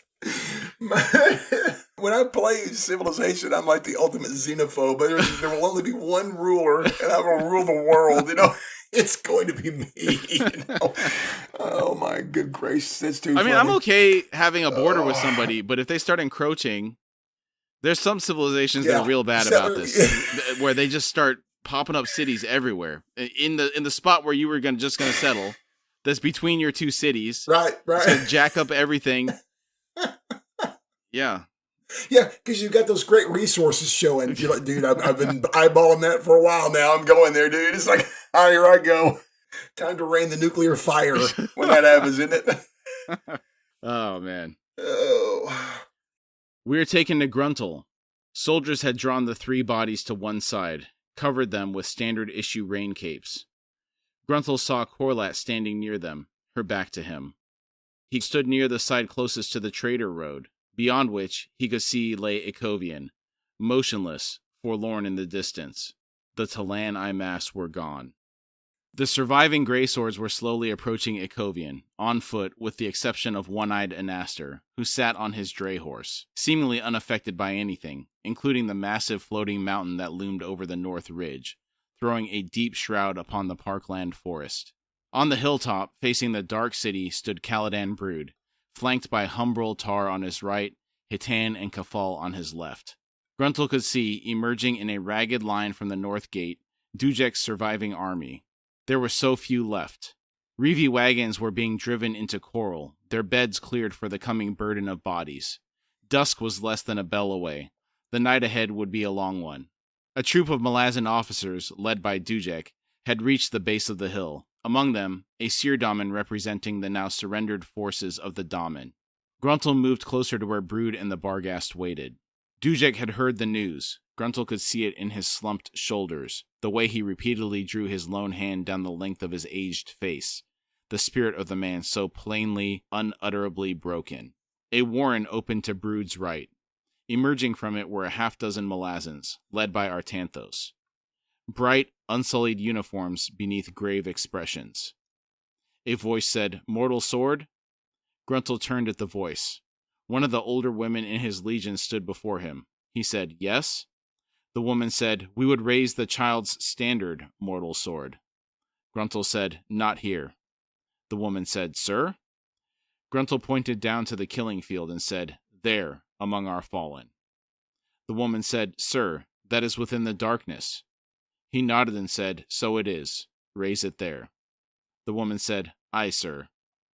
Speaker 2: When I play Civilization, I'm like the ultimate xenophobe. There will only be one ruler, and I will rule the world. It's going to be me. Oh my good gracious, that's too funny.
Speaker 1: I'm okay having a border with somebody, but if they start encroaching, there's some civilizations that are real bad about this, where they just start popping up cities everywhere in the spot where you were just gonna settle. That's between your two cities,
Speaker 2: right?
Speaker 1: So jack up everything. Yeah.
Speaker 2: Yeah, because you've got those great resources showing. You're like, dude, I've been eyeballing that for a while now. I'm going there, dude. It's like, oh, here I go. Time to rain the nuclear fire when that happens, isn't it?
Speaker 1: Oh, man.
Speaker 2: Oh.
Speaker 1: We were taken to Gruntle. Soldiers had drawn the 3 bodies to one side, covered them with standard issue rain capes. Gruntle saw Corlat standing near them, her back to him. He stood near the side closest to the trader road, beyond which he could see lay Ikovian, motionless, forlorn in the distance. The Talan Imass were gone. The surviving Greyswords were slowly approaching Ikovian, on foot with the exception of one-eyed Anaster, who sat on his dray horse, seemingly unaffected by anything, including the massive floating mountain that loomed over the north ridge, throwing a deep shroud upon the parkland forest. On the hilltop, facing the dark city, stood Caladan Brood, flanked by Humbrol Tar on his right, Hitan and Kafal on his left. Gruntle could see, emerging in a ragged line from the north gate, Dujek's surviving army. There were so few left. Reeve wagons were being driven into Coral, their beds cleared for the coming burden of bodies. Dusk was less than a bell away. The night ahead would be a long one. A troop of Malazan officers, led by Dujek, had reached the base of the hill, among them a Seer Daman representing the now surrendered forces of the Daman. Gruntle moved closer to where Brood and the Barghast waited. Dujek had heard the news. Gruntle could see it in his slumped shoulders, the way he repeatedly drew his lone hand down the length of his aged face, the spirit of the man so plainly, unutterably broken. A warren opened to Brood's right. Emerging from it were a half-dozen Malazans, led by Artanthos. Bright, unsullied uniforms beneath grave expressions. A voice said, "Mortal sword?" Gruntle turned at the voice. One of the older women in his legion stood before him. He said, "Yes?" The woman said, "We would raise the child's standard, mortal sword." Gruntle said, "Not here." The woman said, "Sir?" Gruntle pointed down to the killing field and said, "There, among our fallen." The woman said, "Sir, that is within the darkness." He nodded and said, "So it is. Raise it there." The woman said, "Aye, sir."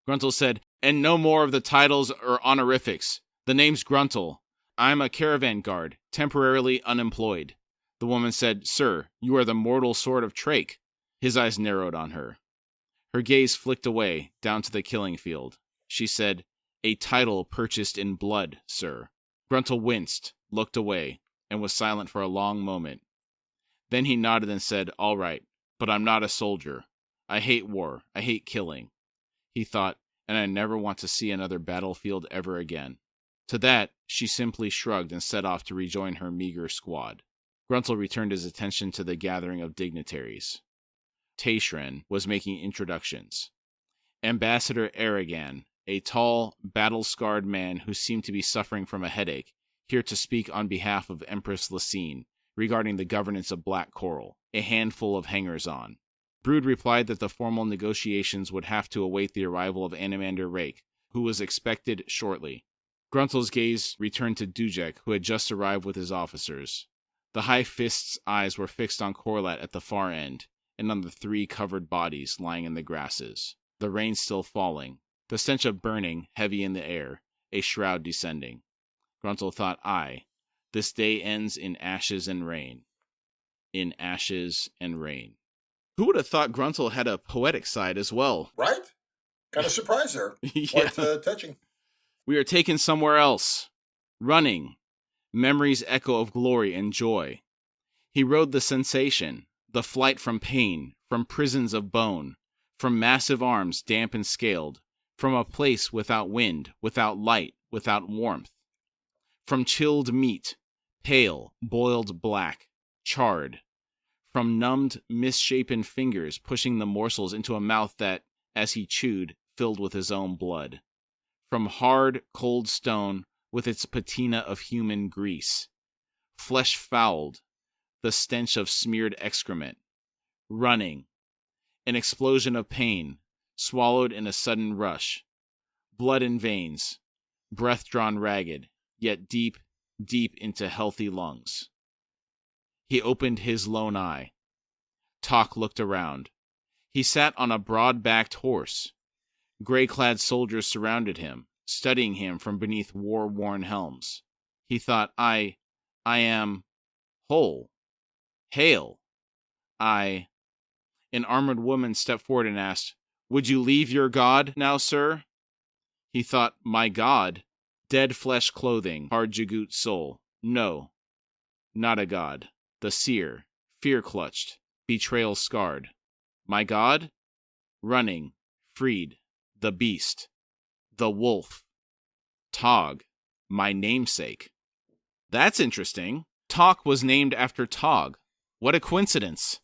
Speaker 1: Gruntle said, "And no more of the titles or honorifics. The name's Gruntle. I'm a caravan guard, temporarily unemployed." The woman said, "Sir, you are the mortal sword of Trake." His eyes narrowed on her. Her gaze flicked away, down to the killing field. She said, "A title purchased in blood, sir." Gruntle winced, looked away, and was silent for a long moment. Then he nodded and said, "All right, but I'm not a soldier. I hate war. I hate killing." He thought, "And I never want to see another battlefield ever again." To that, she simply shrugged and set off to rejoin her meager squad. Gruntle returned his attention to the gathering of dignitaries. Taishran was making introductions. Ambassador Aragan, a tall, battle-scarred man who seemed to be suffering from a headache, here to speak on behalf of Empress Lysine regarding the governance of Black Coral, a handful of hangers-on. Brood replied that the formal negotiations would have to await the arrival of Animander Rake, who was expected shortly. Gruntle's gaze returned to Dujek, who had just arrived with his officers. The High Fist's eyes were fixed on Corlat at the far end, and on the 3 covered bodies lying in the grasses. The rain still falling, the stench of burning heavy in the air, a shroud descending. Gruntle thought, "Aye, this day ends in ashes and rain." In ashes and rain. Who would have thought Gruntle had a poetic side as well?
Speaker 2: Right? Kind of surprised there.
Speaker 1: Yeah.
Speaker 2: Quite touching.
Speaker 1: We are taken somewhere else. Running. Memories echo of glory and joy. He rode the sensation, the flight from pain, from prisons of bone, from massive arms damp and scaled, from a place without wind, without light, without warmth. From chilled meat, pale, boiled black, charred. From numbed, misshapen fingers pushing the morsels into a mouth that, as he chewed, filled with his own blood. From hard, cold stone with its patina of human grease. Flesh fouled, the stench of smeared excrement. Running. An explosion of pain, swallowed in a sudden rush. Blood in veins, breath drawn ragged, yet deep, deep into healthy lungs. He opened his lone eye. Tok looked around. He sat on a broad-backed horse. Gray-clad soldiers surrounded him, studying him from beneath war-worn helms. He thought, I am whole. Hail. An armored woman stepped forward and asked, "Would you leave your god now, sir?" He thought, my god? Dead flesh clothing, hard Jagut soul. No, not a god. The seer, fear-clutched, betrayal scarred. My god? Running, freed, the beast, the wolf. Tog, my namesake. That's interesting. Tok was named after Tog. What a coincidence.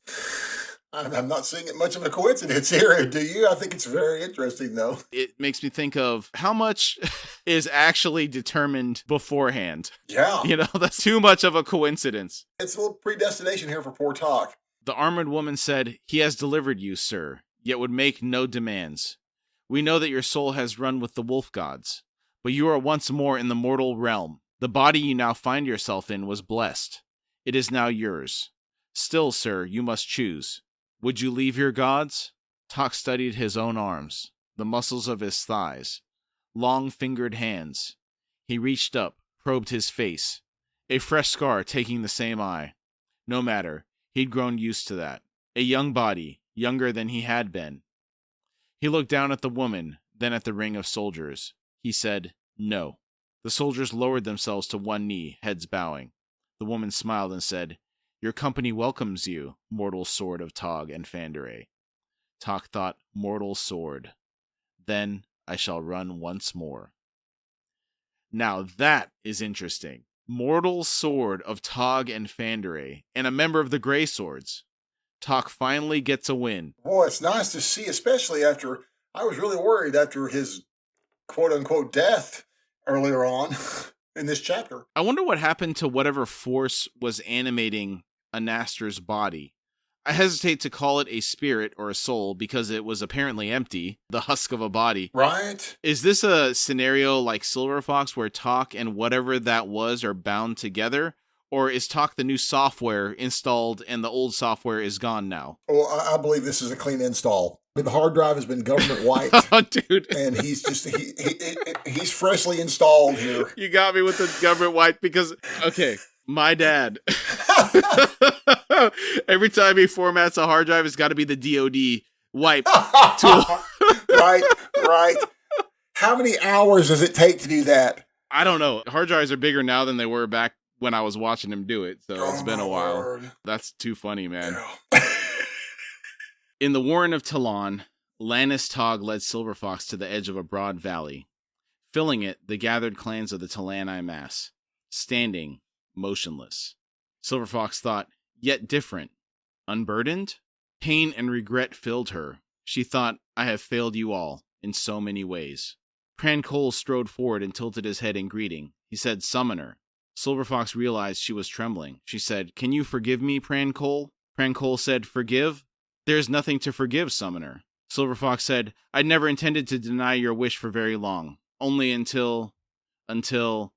Speaker 2: I'm not seeing it much of a coincidence here, do you? I think it's very interesting, though.
Speaker 1: It makes me think of how much is actually determined beforehand.
Speaker 2: Yeah.
Speaker 1: You know, that's too much of a coincidence.
Speaker 2: It's a little predestination here for poor Tok.
Speaker 1: The armored woman said, "He has delivered you, sir, yet would make no demands. We know that your soul has run with the wolf gods, but you are once more in the mortal realm. The body you now find yourself in was blessed. It is now yours. Still, sir, you must choose. Would you leave your gods?" Tok studied his own arms, the muscles of his thighs, long-fingered hands. He reached up, probed his face, a fresh scar taking the same eye. No matter, he'd grown used to that. A young body, younger than he had been. He looked down at the woman, then at the ring of soldiers. He said, "No." The soldiers lowered themselves to one knee, heads bowing. The woman smiled and said, "Your company welcomes you, mortal sword of Tog and Fanderay." Tok thought, mortal sword. Then I shall run once more. Now that is interesting. Mortal sword of Tog and Fanderay, and a member of the Grey Swords. Tok finally gets a win.
Speaker 2: Boy, it's nice to see, especially after, I was really worried after his quote-unquote death earlier on in this chapter.
Speaker 1: I wonder what happened to whatever force was animating Anastar's body. I hesitate to call it a spirit or a soul because it was apparently empty, the husk of a body.
Speaker 2: Right?
Speaker 1: Is this a scenario like Silver Fox where Tok and whatever that was are bound together? Or is Tok the new software installed and the old software is gone now?
Speaker 2: Well, I believe this is a clean install. The hard drive has been government wiped.
Speaker 1: Oh, dude.
Speaker 2: And he's just, he's freshly installed here.
Speaker 1: You got me with the government wipe because, okay, my dad. Every time he formats a hard drive, it's got to be the DOD wipe tool.
Speaker 2: Right. How many hours does it take to do that?
Speaker 1: I don't know. Hard drives are bigger now than they were back when I was watching him do it, so it's been a while.
Speaker 2: Word.
Speaker 1: That's too funny, man.
Speaker 2: Yeah.
Speaker 1: In the Warren of Talon, Lannis Tog led Silver Fox to the edge of a broad valley. Filling it, the gathered clans of the Talani mass, standing, motionless. Silver Fox thought, yet different. Unburdened? Pain and regret filled her. She thought, I have failed you all, in so many ways. Pran Cole strode forward and tilted his head in greeting. He said, Summoner. Silver Fox realized she was trembling. She said, Can you forgive me, Pran Cole? Pran Cole said, Forgive? There's nothing to forgive, Summoner. Silver Fox said, I'd never intended to deny your wish for very long. Only until... Pran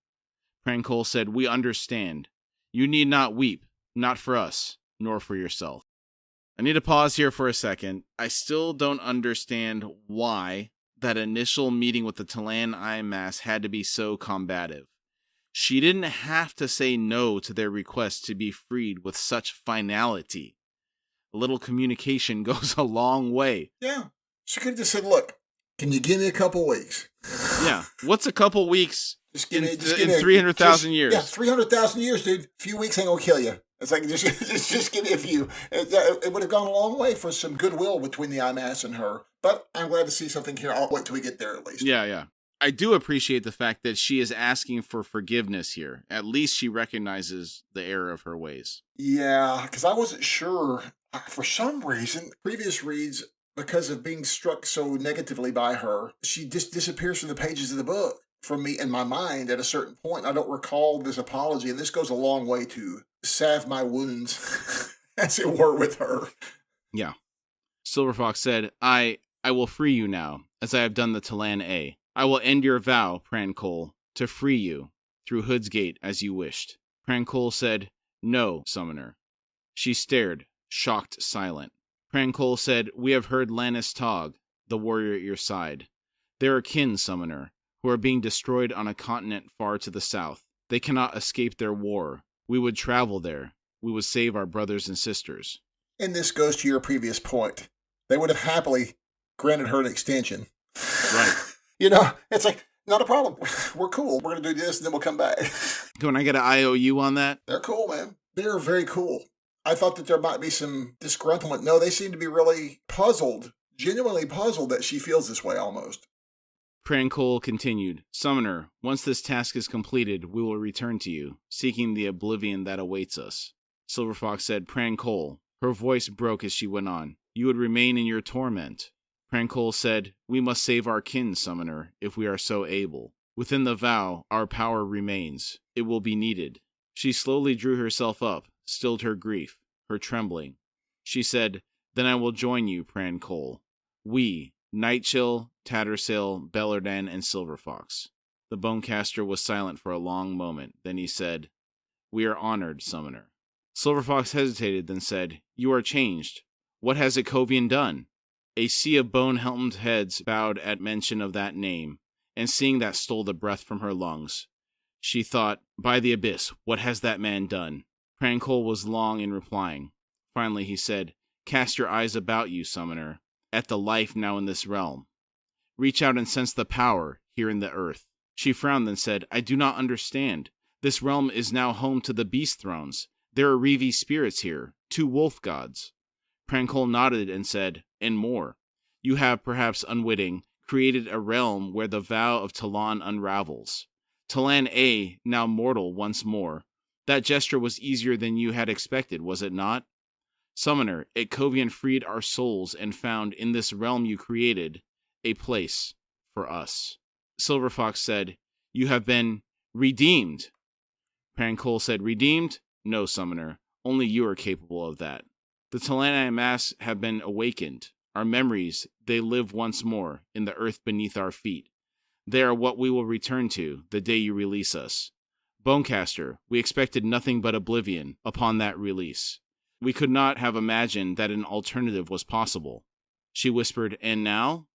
Speaker 1: Cole said, We understand. You need not weep, not for us, nor for yourself. I need to pause here for a second. I still don't understand why that initial meeting with the Talani mass had to be so combative. She didn't have to say no to their request to be freed with such finality. A little communication goes a long way.
Speaker 2: Yeah. She could have just said, look, can you give me a couple weeks?
Speaker 1: Yeah. What's a couple weeks
Speaker 2: in
Speaker 1: 300,000 years?
Speaker 2: Yeah, 300,000 years, dude. A few weeks ain't gonna kill you. It's like, just give me a few. It would have gone a long way for some goodwill between the IMAS and her. But I'm glad to see something here. I'll wait till we get there at least.
Speaker 1: Yeah. I do appreciate the fact that she is asking for forgiveness here. At least she recognizes the error of her ways.
Speaker 2: Yeah, because I wasn't sure. For some reason, previous reads, because of being struck so negatively by her, she just disappears from the pages of the book from me in my mind at a certain point. I don't recall this apology, and this goes a long way to salve my wounds, as it were, with her.
Speaker 1: Yeah. Silver Fox said, I will free you now, as I have done the Talan A. I will end your vow, Pran Cole, to free you through Hood's Gate as you wished. Pran Cole said, No, Summoner. She stared, shocked, silent. Pran Cole said, We have heard Lannis Tog, the warrior at your side. There are kin, Summoner, who are being destroyed on a continent far to the south. They cannot escape their war. We would travel there. We would save our brothers and sisters.
Speaker 2: And this goes to your previous point. They would have happily granted her an extension.
Speaker 1: Right.
Speaker 2: It's like, not a problem. We're cool. We're going to do this, and then we'll come back.
Speaker 1: Can I get an IOU on that?
Speaker 2: They're cool, man. They're very cool. I thought that there might be some disgruntlement. No, they seem to be really puzzled, genuinely puzzled that she feels this way almost.
Speaker 1: Pran Cole continued, Summoner, once this task is completed, we will return to you, seeking the oblivion that awaits us. Silver Fox said, Pran Cole. Her voice broke as she went on. You would remain in your torment. Pran Cole said, We must save our kin, Summoner, if we are so able. Within the vow, our power remains. It will be needed. She slowly drew herself up, stilled her grief, her trembling. She said, Then I will join you, Pran Cole. We, Nightchill, Tattersail, Bellardan, and Silver Fox. The Bonecaster was silent for a long moment. Then he said, We are honored, Summoner. Silver Fox hesitated, then said, You are changed. What has Ikovian done? A sea of bone-helmed heads bowed at mention of that name, and seeing that stole the breath from her lungs. She thought, By the abyss, what has that man done? Pran Cole was long in replying. Finally he said, Cast your eyes about you, Summoner, at the life now in this realm. Reach out and sense the power here in the earth. She frowned and said, I do not understand. This realm is now home to the beast thrones. There are Revi spirits here, 2 wolf gods. Pran Cole nodded and said, And more. You have, perhaps unwitting, created a realm where the vow of Talan unravels. Talan A, now mortal once more. That gesture was easier than you had expected, was it not? Summoner, Ikovian freed our souls and found in this realm you created a place for us. Silver Fox said, You have been redeemed. Pran Cole said, Redeemed? No, Summoner. Only you are capable of that. The Talani Mass have been awakened. Our memories, they live once more in the earth beneath our feet. They are what we will return to the day you release us. Bonecaster, we expected nothing but oblivion upon that release. We could not have imagined that an alternative was possible. She whispered, And now?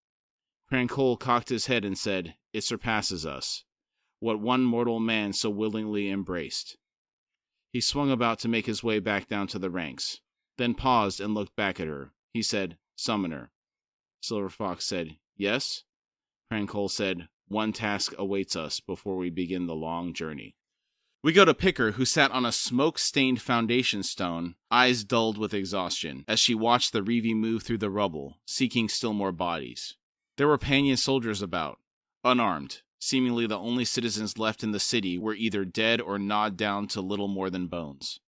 Speaker 1: Pran Cole cocked his head and said, It surpasses us. What one mortal man so willingly embraced. He swung about to make his way back down to the ranks, then paused and looked back at her. He said, Summoner. Silver Fox said, Yes? Pran Cole said, One task awaits us before we begin the long journey. We go to Picker, who sat on a smoke-stained foundation stone, eyes dulled with exhaustion, as she watched the Revi move through the rubble, seeking still more bodies. There were Panyan soldiers about, unarmed. Seemingly the only citizens left in the city were either dead or gnawed down to little more than bones.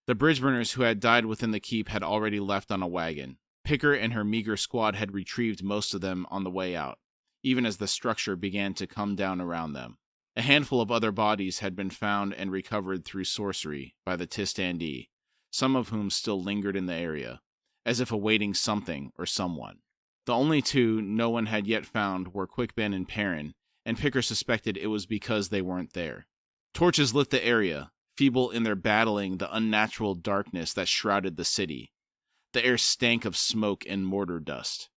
Speaker 1: The bridge-burners who had died within the keep had already left on a wagon. Picker and her meager squad had retrieved most of them on the way out, even as the structure began to come down around them. A handful of other bodies had been found and recovered through sorcery by the Tistandi, some of whom still lingered in the area, as if awaiting something or someone. The only 2 no one had yet found were Quickben and Perrin, and Picker suspected it was because they weren't there. Torches lit the area, feeble in their battling the unnatural darkness that shrouded the city. The air stank of smoke and mortar dust.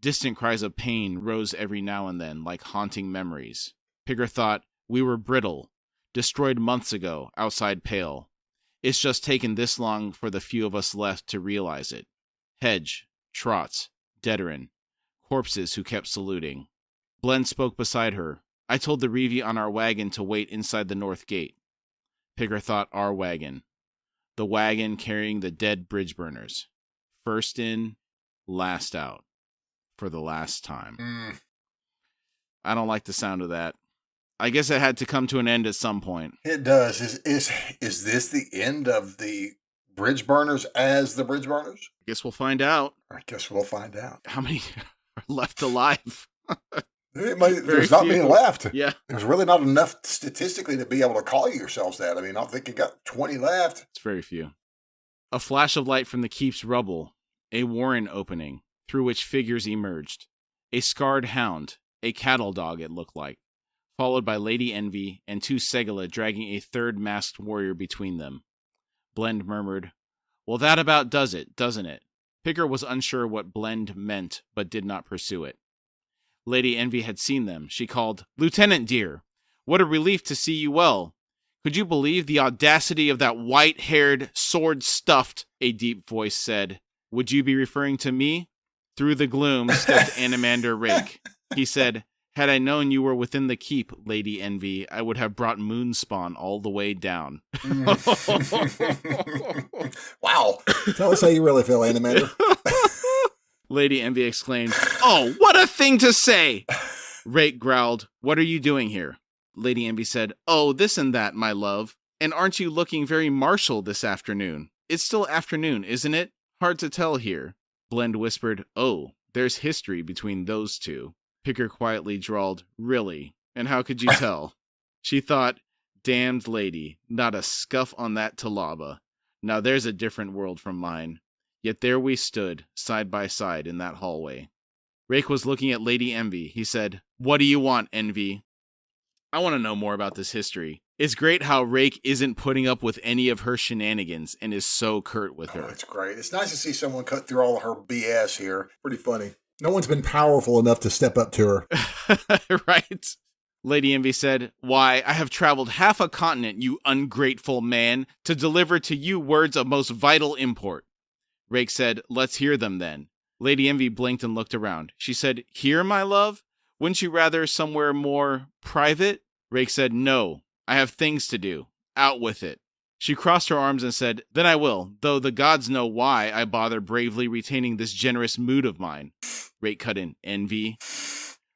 Speaker 1: Distant cries of pain rose every now and then like haunting memories. Picker thought, We were brittle, destroyed months ago, outside Pale. It's just taken this long for the few of us left to realize it. Hedge, Trots, Deterin, corpses who kept saluting. Glenn spoke beside her. I told the Revi on our wagon to wait inside the north gate. Picker thought our wagon. The wagon carrying the dead bridge burners. First in, last out. For the last time. I don't like the sound of that. I guess it had to come to an end at some point.
Speaker 2: It does. Is this the end of the bridge burners as the bridge burners?
Speaker 1: I guess we'll find out.
Speaker 2: I guess we'll find out.
Speaker 1: How many are left alive?
Speaker 2: There's not many left.
Speaker 1: Yeah.
Speaker 2: There's really not enough statistically to be able to call yourselves that. I mean, I don't think you got 20 left.
Speaker 1: It's very few. A flash of light from the keep's rubble. A warren opening. through which figures emerged. A scarred hound, a cattle dog it looked like, followed by Lady Envy and 2 Segala dragging a 3rd masked warrior between them. Blend murmured, "Well, that about does it, doesn't it?" Picker was unsure what Blend meant, but did not pursue it. Lady Envy had seen them. She called, "Lieutenant dear, what a relief to see you well. Could you believe the audacity of that white-haired, sword-stuffed," a deep voice said. "Would you be referring to me?" Through the gloom stepped Animander Rake. He said, "Had I known you were within the keep, Lady Envy, I would have brought Moonspawn all the way down."
Speaker 2: Wow. Tell us how you really feel, Animander.
Speaker 1: Lady Envy exclaimed, "Oh, what a thing to say!" Rake growled, "What are you doing here?" Lady Envy said, "Oh, this and that, my love. And aren't you looking very martial this afternoon? It's still afternoon, isn't it? Hard to tell here." Blend whispered, "Oh, there's history between those two." Picker quietly drawled, "Really? And how could you tell?" She thought, "Damned lady, not a scuff on that Talaba. Now there's a different world from mine." Yet there we stood, side by side, in that hallway. Rake was looking at Lady Envy. He said, "What do you want, Envy?" "I want to know more about this history. It's great how Rake isn't putting up with any of her shenanigans and is so curt with her."
Speaker 2: It's great. It's nice to see someone cut through all of her BS here. Pretty funny. No one's been powerful enough to step up to her.
Speaker 1: Right? Lady Envy said, "Why, I have traveled half a continent, you ungrateful man, to deliver to you words of most vital import." Rake said, "Let's hear them then." Lady Envy blinked and looked around. She said, "Here, my love? Wouldn't you rather somewhere more private?" Rake said, "No, I have things to do. Out with it." She crossed her arms and said, "Then I will, though the gods know why I bother bravely retaining this generous mood of mine." Rake cut in, "Envy?"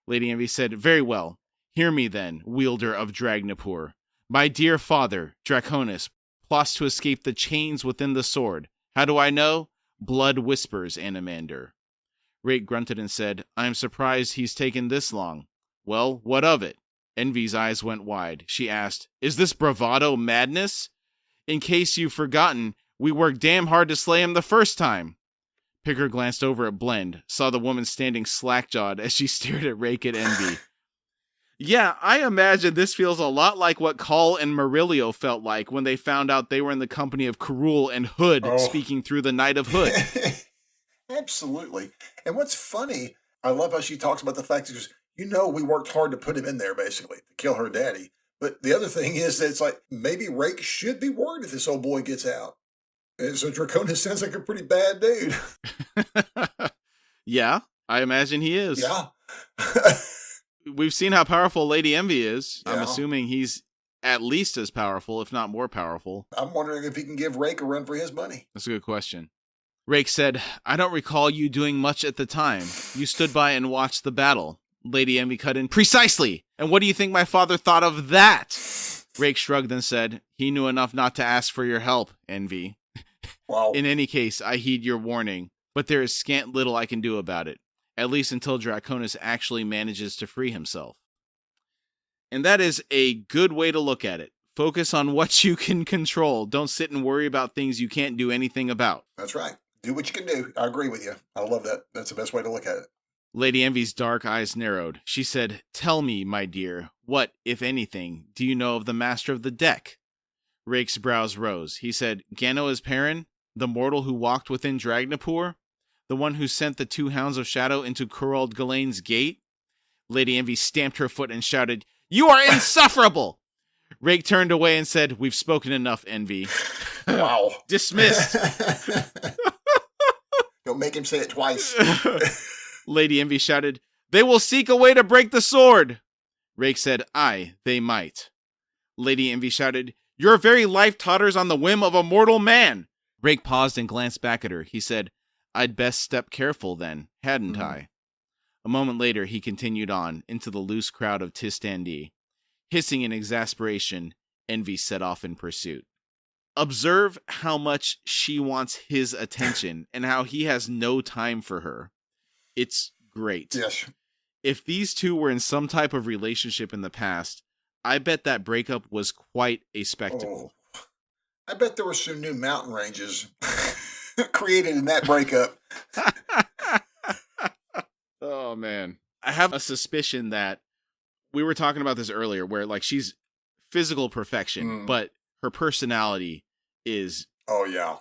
Speaker 1: Lady Envy said, "Very well. Hear me then, wielder of Dragnapur. My dear father, Draconis, plots to escape the chains within the sword. How do I know? Blood whispers, Animander." Rake grunted and said, "I am surprised he's taken this long." "Well, what of it?" Envy's eyes went wide. She asked, "Is this bravado madness? In case you've forgotten, we worked damn hard to slay him the first time." Picker glanced over at Blend, saw the woman standing slack-jawed as she stared at Rake and Envy. "Yeah, I imagine this feels a lot like what Call and Murillo felt like when they found out they were in the company of Karul and Hood speaking through the Night of Hood."
Speaker 2: Absolutely. And what's funny, I love how she talks about the fact that, we worked hard to put him in there, basically, to kill her daddy. But the other thing is that it's like, maybe Rake should be worried if this old boy gets out. And so Draconis sounds like a pretty bad dude.
Speaker 1: Yeah, I imagine he is.
Speaker 2: Yeah.
Speaker 1: We've seen how powerful Lady Envy is.
Speaker 2: Yeah.
Speaker 1: I'm assuming he's at least as powerful, if not more powerful.
Speaker 2: I'm wondering if he can give Rake a run for his money.
Speaker 1: That's a good question. Rake said, "I don't recall you doing much at the time. You stood by and watched the battle." Lady Envy cut in, "Precisely! And what do you think my father thought of that?" Rake shrugged and said, "He knew enough not to ask for your help, Envy.
Speaker 2: Wow.
Speaker 1: In any case, I heed your warning, but there is scant little I can do about it, at least until Draconis actually manages to free himself." And that is a good way to look at it. Focus on what you can control. Don't sit and worry about things you can't do anything about.
Speaker 2: That's right. Do what you can do. I agree with you. I love that. That's the best way to look at it.
Speaker 1: Lady Envy's dark eyes narrowed. She said, "Tell me, my dear, what, if anything, do you know of the Master of the Deck?" Rake's brows rose. He said, "Gano Isparin, the mortal who walked within Dragnapur? The one who sent the 2 Hounds of Shadow into Kurald Galane's gate?" Lady Envy stamped her foot and shouted, "You are insufferable!" Rake turned away and said, "We've spoken enough, Envy."
Speaker 2: Wow.
Speaker 1: Dismissed.
Speaker 2: Don't make him say it twice.
Speaker 1: Lady Envy shouted, "They will seek a way to break the sword." Rake said, "Aye, they might." Lady Envy shouted, "Your very life totters on the whim of a mortal man." Rake paused and glanced back at her. He said, "I'd best step careful then, hadn't I?" A moment later, he continued on into the loose crowd of Tistandi. Hissing in exasperation, Envy set off in pursuit. Observe how much she wants his attention and how he has no time for her. It's great.
Speaker 2: Yes.
Speaker 1: If these two were in some type of relationship in the past, I bet that breakup was quite a spectacle.
Speaker 2: Oh, I bet there were some new mountain ranges created in that breakup.
Speaker 1: man. I have a suspicion that we were talking about this earlier where like she's physical perfection, but her personality is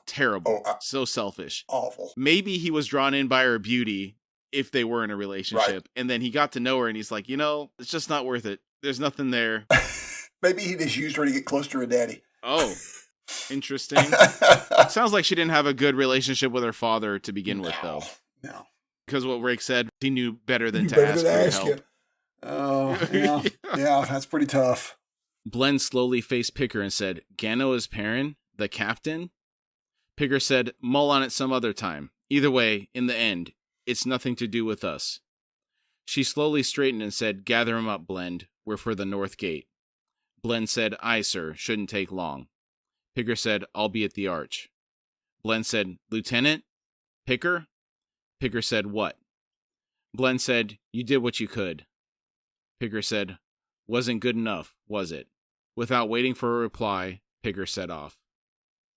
Speaker 1: terrible. So selfish.
Speaker 2: Awful.
Speaker 1: Maybe he was drawn in by her beauty if they were in a relationship. Right. And then he got to know her and he's like, it's just not worth it. There's nothing there.
Speaker 2: Maybe he just used her to get close to her daddy.
Speaker 1: Oh, interesting. Sounds like she didn't have a good relationship with her father to begin with, though.
Speaker 2: No.
Speaker 1: Because what Rake said, he knew better than to ask for help.
Speaker 2: Oh, yeah. Yeah, that's pretty tough.
Speaker 1: Blen slowly faced Picker and said, Gano is Perrin, the captain? Picker said, mull on it some other time. Either way, in the end, it's nothing to do with us. She slowly straightened and said, gather him up, Blend. We're for the north gate. Blen said, aye, sir. Shouldn't take long. Picker said, I'll be at the arch. Blen said, Lieutenant? Picker? Picker said, what? Blen said, you did what you could. Picker said, wasn't good enough, was it? Without waiting for a reply, Picker set off.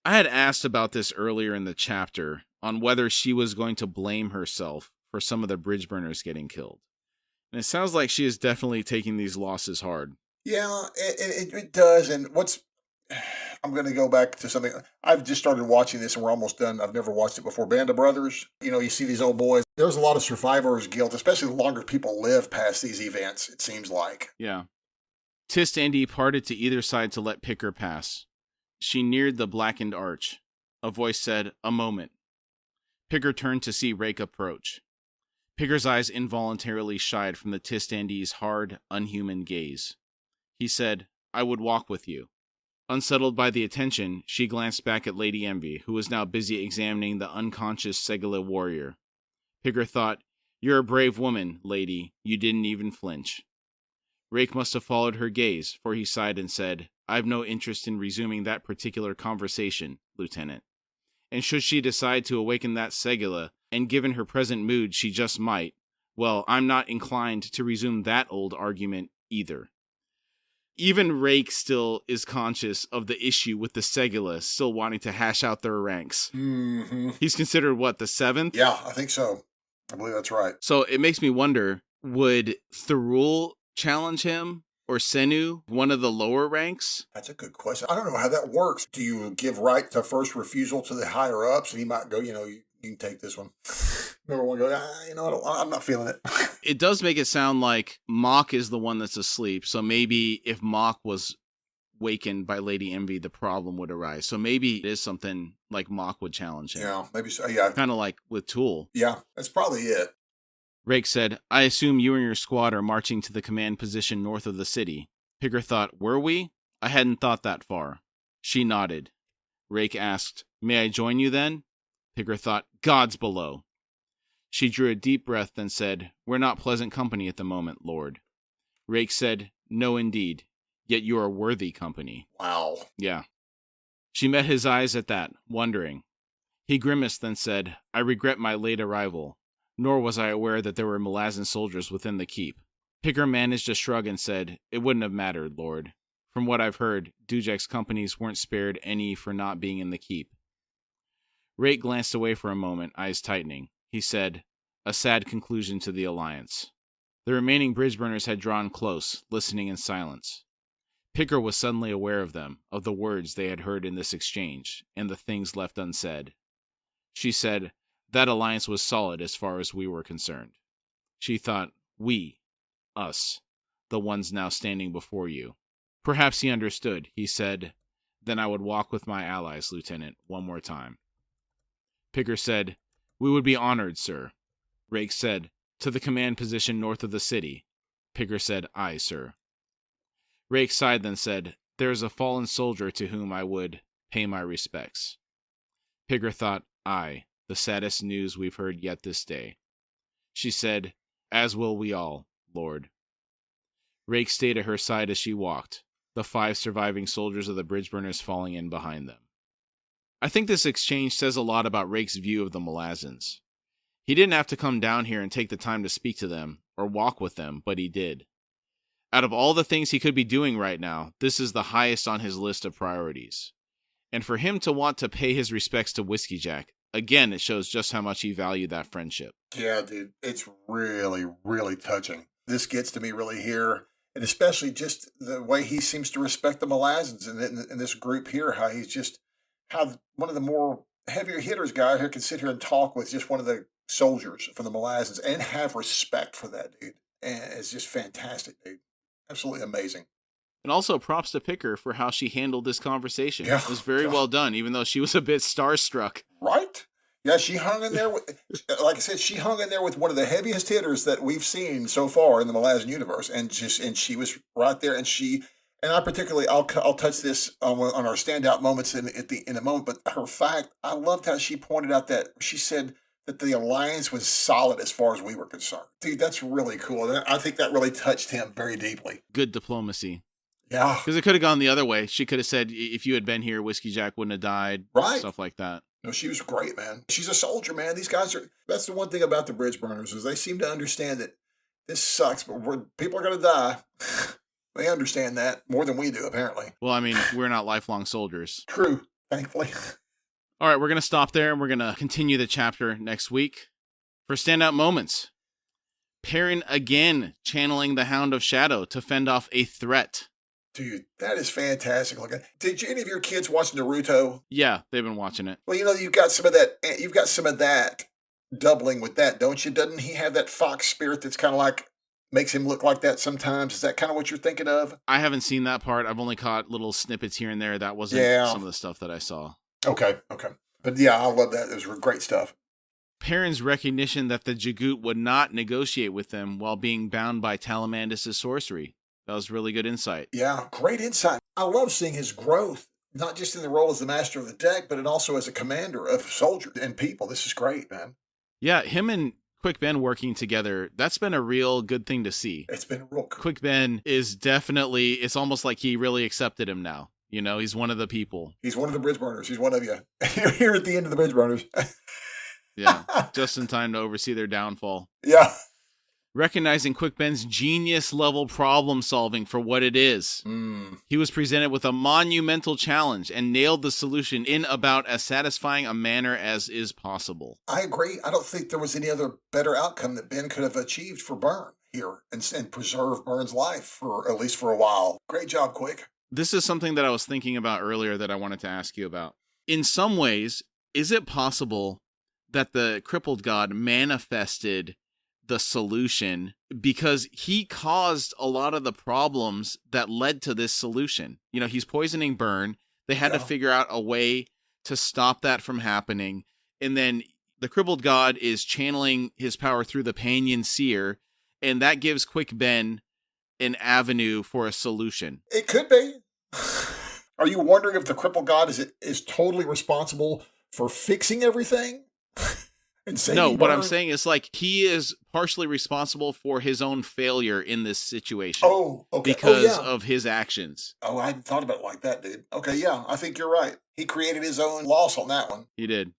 Speaker 1: I had asked about this earlier in the chapter, on whether she was going to blame herself for some of the bridge burners getting killed. And it sounds like she is definitely taking these losses hard.
Speaker 2: Yeah, it does. And I'm going to go back to something. I've just started watching this and we're almost done. I've never watched it before. Band of Brothers. You see these old boys. There's a lot of survivor's guilt, especially the longer people live past these events, it seems like.
Speaker 1: Yeah. Tist Andy parted to either side to let Picker pass. She neared the blackened arch. A voice said, a moment. Picker turned to see Rake approach. Picker's eyes involuntarily shied from the Tist Andy's hard, unhuman gaze. He said, I would walk with you. Unsettled by the attention, she glanced back at Lady Envy, who was now busy examining the unconscious Segala warrior. Picker thought, you're a brave woman, lady. You didn't even flinch. Rake must have followed her gaze, for he sighed and said, I've no interest in resuming that particular conversation, Lieutenant. And should she decide to awaken that Segala, and given her present mood she just might, well, I'm not inclined to resume that old argument either. Even Rake still is conscious of the issue with the Segala still wanting to hash out their ranks.
Speaker 2: Mm-hmm.
Speaker 1: He's considered, what, the 7th?
Speaker 2: Yeah, I think so. I believe that's right.
Speaker 1: So it makes me wonder, would Thurul challenge him? Or Senu, one of the lower ranks?
Speaker 2: That's a good question. I don't know how that works. Do you give right to first refusal to the higher ups? And he might go, you can take this one. Number one go, I'm not feeling it.
Speaker 1: It does make it sound like Mock is the one that's asleep. So maybe if Mock was wakened by Lady Envy, the problem would arise. So maybe it is something like Mock would challenge him.
Speaker 2: Yeah, maybe so. Yeah.
Speaker 1: Kind of like with Tool.
Speaker 2: Yeah, that's probably it.
Speaker 1: Rake said, I assume you and your squad are marching to the command position north of the city. Picker thought, were we? I hadn't thought that far. She nodded. Rake asked, may I join you then? Picker thought, God's below. She drew a deep breath, then said, we're not pleasant company at the moment, Lord. Rake said, no indeed, yet you are worthy company.
Speaker 2: Wow.
Speaker 1: Yeah. She met his eyes at that, wondering. He grimaced, then said, I regret my late arrival. Nor was I aware that there were Malazan soldiers within the keep. Picker managed a shrug and said, it wouldn't have mattered, Lord. From what I've heard, Dujak's companies weren't spared any for not being in the keep. Rake glanced away for a moment, eyes tightening. He said, a sad conclusion to the alliance. The remaining bridge burners had drawn close, listening in silence. Picker was suddenly aware of them, of the words they had heard in this exchange, and the things left unsaid. She said, that alliance was solid as far as we were concerned. She thought, we, us, the ones now standing before you. Perhaps he understood. He said, then I would walk with my allies, Lieutenant, one more time. Picker said, we would be honored, sir. Rake said, to the command position north of the city. Picker said, aye, sir. Rake sighed, then said, there is a fallen soldier to whom I would pay my respects. Picker thought, aye. The saddest news we've heard yet this day. She said, as will we all, Lord. Rake stayed at her side as she walked, the 5 surviving soldiers of the bridge burners falling in behind them. I think this exchange says a lot about Rake's view of the Malazans. He didn't have to come down here and take the time to speak to them, or walk with them, but he did. Out of all the things he could be doing right now, this is the highest on his list of priorities. And for him to want to pay his respects to Whiskey Jack, again, it shows just how much he valued that friendship.
Speaker 2: Yeah, dude, it's really, really touching. This gets to me really here, and especially just the way he seems to respect the Malazans in this group here. How one of the more heavier hitters guy here can sit here and talk with just one of the soldiers from the Malazans and have respect for that dude. And it's just fantastic, dude. Absolutely amazing.
Speaker 1: And also props to Picker for how she handled this conversation.
Speaker 2: Yeah.
Speaker 1: It was very well done, even though she was a bit starstruck.
Speaker 2: Right? Yeah, she hung in there with, like I said, she hung in there with one of the heaviest hitters that we've seen so far in the Malazan universe, and she was right there. And I particularly, I'll touch this on our standout moments in a moment. But I loved how she pointed out that she said that the alliance was solid as far as we were concerned. Dude, that's really cool. And I think that really touched him very deeply.
Speaker 1: Good diplomacy.
Speaker 2: Yeah.
Speaker 1: Because it could have gone the other way. She could have said, if you had been here, Whiskey Jack wouldn't have died.
Speaker 2: Right.
Speaker 1: Stuff like that.
Speaker 2: No, she was great, man. She's a soldier, man. These guys that's the one thing about the bridge burners is they seem to understand that this sucks, but people are going to die. They understand that more than we do, apparently.
Speaker 1: Well, I mean, we're not lifelong soldiers.
Speaker 2: True, thankfully.
Speaker 1: All right, we're going to stop there, and we're going to continue the chapter next week. For standout moments, Perrin again channeling the Hound of Shadow to fend off a threat.
Speaker 2: Dude, that is fantastic looking. Did any of your kids watch Naruto?
Speaker 1: Yeah, they've been watching it.
Speaker 2: Well, you've got some of that. You've got some of that doubling with that, don't you? Doesn't he have that fox spirit that's kind of like makes him look like that sometimes? Is that kind of what you're thinking of?
Speaker 1: I haven't seen that part. I've only caught little snippets here and there. That wasn't some of the stuff that I saw.
Speaker 2: Okay. But yeah, I love that. It was great stuff.
Speaker 1: Perrin's recognition that the Jagoot would not negotiate with them while being bound by Talamandis' sorcery. That was really good insight.
Speaker 2: Yeah, great insight. I love seeing his growth, not just in the role as the master of the deck, but also as a commander of soldiers and people. This is great, man.
Speaker 1: Yeah, him and Quick Ben working together, that's been a real good thing to see.
Speaker 2: It's been real cool.
Speaker 1: Quick Ben is definitely, it's almost like he really accepted him now. You know, he's one of the people.
Speaker 2: He's one of the bridge burners. He's one of you. You're here at the end of the bridge burners.
Speaker 1: Yeah, just in time to oversee their downfall.
Speaker 2: Yeah.
Speaker 1: Recognizing Quick Ben's genius-level problem-solving for what it is. He was presented with a monumental challenge and nailed the solution in about as satisfying a manner as is possible.
Speaker 2: I agree. I don't think there was any other better outcome that Ben could have achieved for Byrne here and preserve Byrne's life for at least for a while. Great job, Quick.
Speaker 1: This is something that I was thinking about earlier that I wanted to ask you about. In some ways, is it possible that the crippled god manifested the solution because he caused a lot of the problems that led to this solution? You know, he's poisoning Byrne. They had to figure out a way to stop that from happening. And then the crippled god is channeling his power through the Panyan Seer, and that gives Quick Ben an avenue for a solution.
Speaker 2: It could be. Are you wondering if the crippled god is totally responsible for fixing everything?
Speaker 1: No, what I'm saying is like he is partially responsible for his own failure in this situation.
Speaker 2: Oh, okay.
Speaker 1: Because of his actions.
Speaker 2: Oh, I hadn't thought about it like that, dude. Okay, yeah, I think you're right. He created his own loss on that one.
Speaker 1: He did.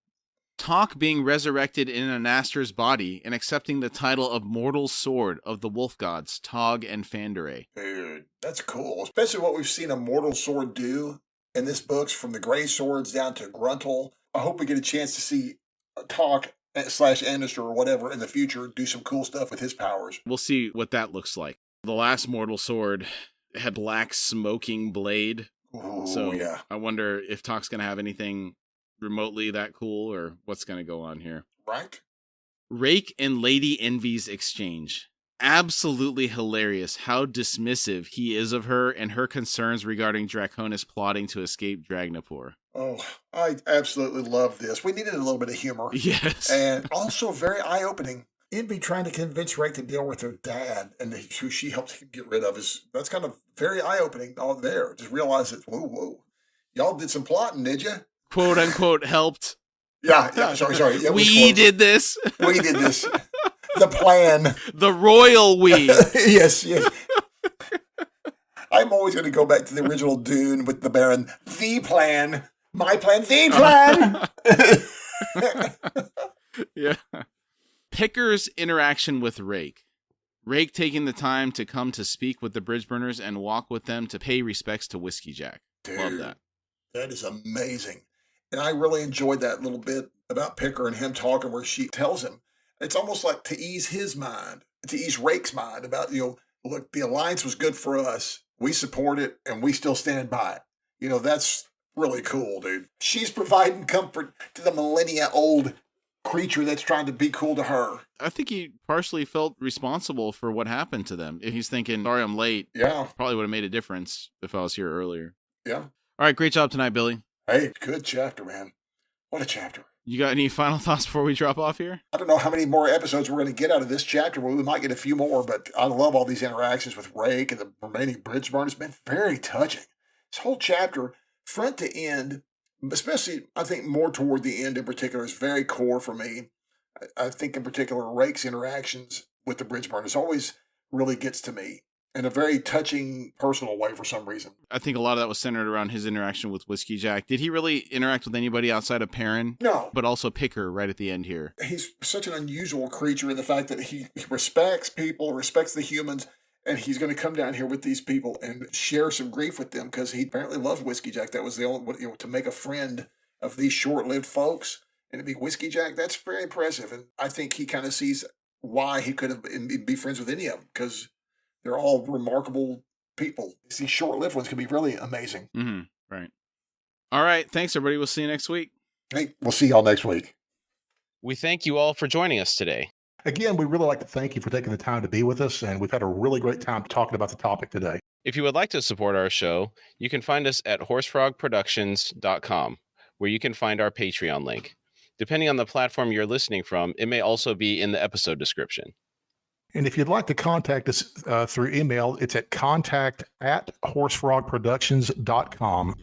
Speaker 1: Tok being resurrected in an Aster's body and accepting the title of Mortal Sword of the Wolf Gods, Tog and Fandere.
Speaker 2: Dude, that's cool. Especially what we've seen a Mortal Sword do in this books, from the Gray Swords down to Gruntle. I hope we get a chance to see Tok / Anister or whatever in the future do some cool stuff with his powers.
Speaker 1: We'll see what that looks like. The last Mortal Sword had black smoking blade.
Speaker 2: Ooh,
Speaker 1: so
Speaker 2: yeah.
Speaker 1: I wonder if Tok's going to have anything remotely that cool or what's going to go on here.
Speaker 2: Right.
Speaker 1: Rake and Lady Envy's exchange. Absolutely hilarious how dismissive he is of her and her concerns regarding Draconis plotting to escape Dragnapur.
Speaker 2: Oh, I absolutely love this. We needed a little bit of humor.
Speaker 1: Yes.
Speaker 2: And also very eye-opening. Envy trying to convince Rake to deal with her dad and who she helped get rid of. That's kind of very eye-opening all there. Just realize that, whoa. Y'all did some plotting, did you?
Speaker 1: Quote, unquote, helped.
Speaker 2: Yeah, sorry. Yeah,
Speaker 1: we did this.
Speaker 2: We did this. The plan.
Speaker 1: The royal we.
Speaker 2: Yes. I'm always going to go back to the original Dune with the Baron. The plan. My plan. The plan.
Speaker 1: Yeah. Picker's interaction with Rake. Rake taking the time to come to speak with the Bridgeburners and walk with them to pay respects to Whiskey Jack.
Speaker 2: Dude,
Speaker 1: love that.
Speaker 2: That is amazing. And I really enjoyed that little bit about Picker and him talking where she tells him, it's almost like to ease his mind, to ease Rake's mind about, look, the alliance was good for us. We support it and we still stand by it. That's really cool, dude. She's providing comfort to the millennia-old creature that's trying to be cool to her.
Speaker 1: I think he partially felt responsible for what happened to them. If he's thinking, sorry, I'm late.
Speaker 2: Yeah.
Speaker 1: Probably would have made a difference if I was here earlier.
Speaker 2: Yeah.
Speaker 1: All right, great job tonight, Billy.
Speaker 2: Hey, good chapter, man. What a chapter.
Speaker 1: You got any final thoughts before we drop off here?
Speaker 2: I don't know how many more episodes we're going to get out of this chapter. Well, we might get a few more, but I love all these interactions with Rake and the remaining bridge burners. It's been very touching. This whole chapter, front to end, especially, I think, more toward the end in particular, is very core for me. I think, in particular, Rake's interactions with the bridge burners always really gets to me in a very touching, personal way for some reason.
Speaker 1: I think a lot of that was centered around his interaction with Whiskey Jack. Did he really interact with anybody outside of Perrin?
Speaker 2: No.
Speaker 1: But also Picker right at the end here.
Speaker 2: He's such an unusual creature in the fact that he respects people, respects the humans, and he's going to come down here with these people and share some grief with them because he apparently loved Whiskey Jack. That was the only, to make a friend of these short-lived folks and to be Whiskey Jack, that's very impressive. And I think he kind of sees why he could have be friends with any of them because they're all remarkable people. These short-lived ones can be really amazing.
Speaker 1: Mm-hmm. Right. All right. Thanks, everybody. We'll see you next week.
Speaker 2: Hey, we'll see y'all next week.
Speaker 3: We thank you all for joining us today.
Speaker 4: Again, we'd really like to thank you for taking the time to be with us, and we've had a really great time talking about the topic today.
Speaker 3: If you would like to support our show, you can find us at horsefrogproductions.com, where you can find our Patreon link. Depending on the platform you're listening from, it may also be in the episode description.
Speaker 4: And if you'd like to contact us through email, it's at contact@horsefrogproductions.com.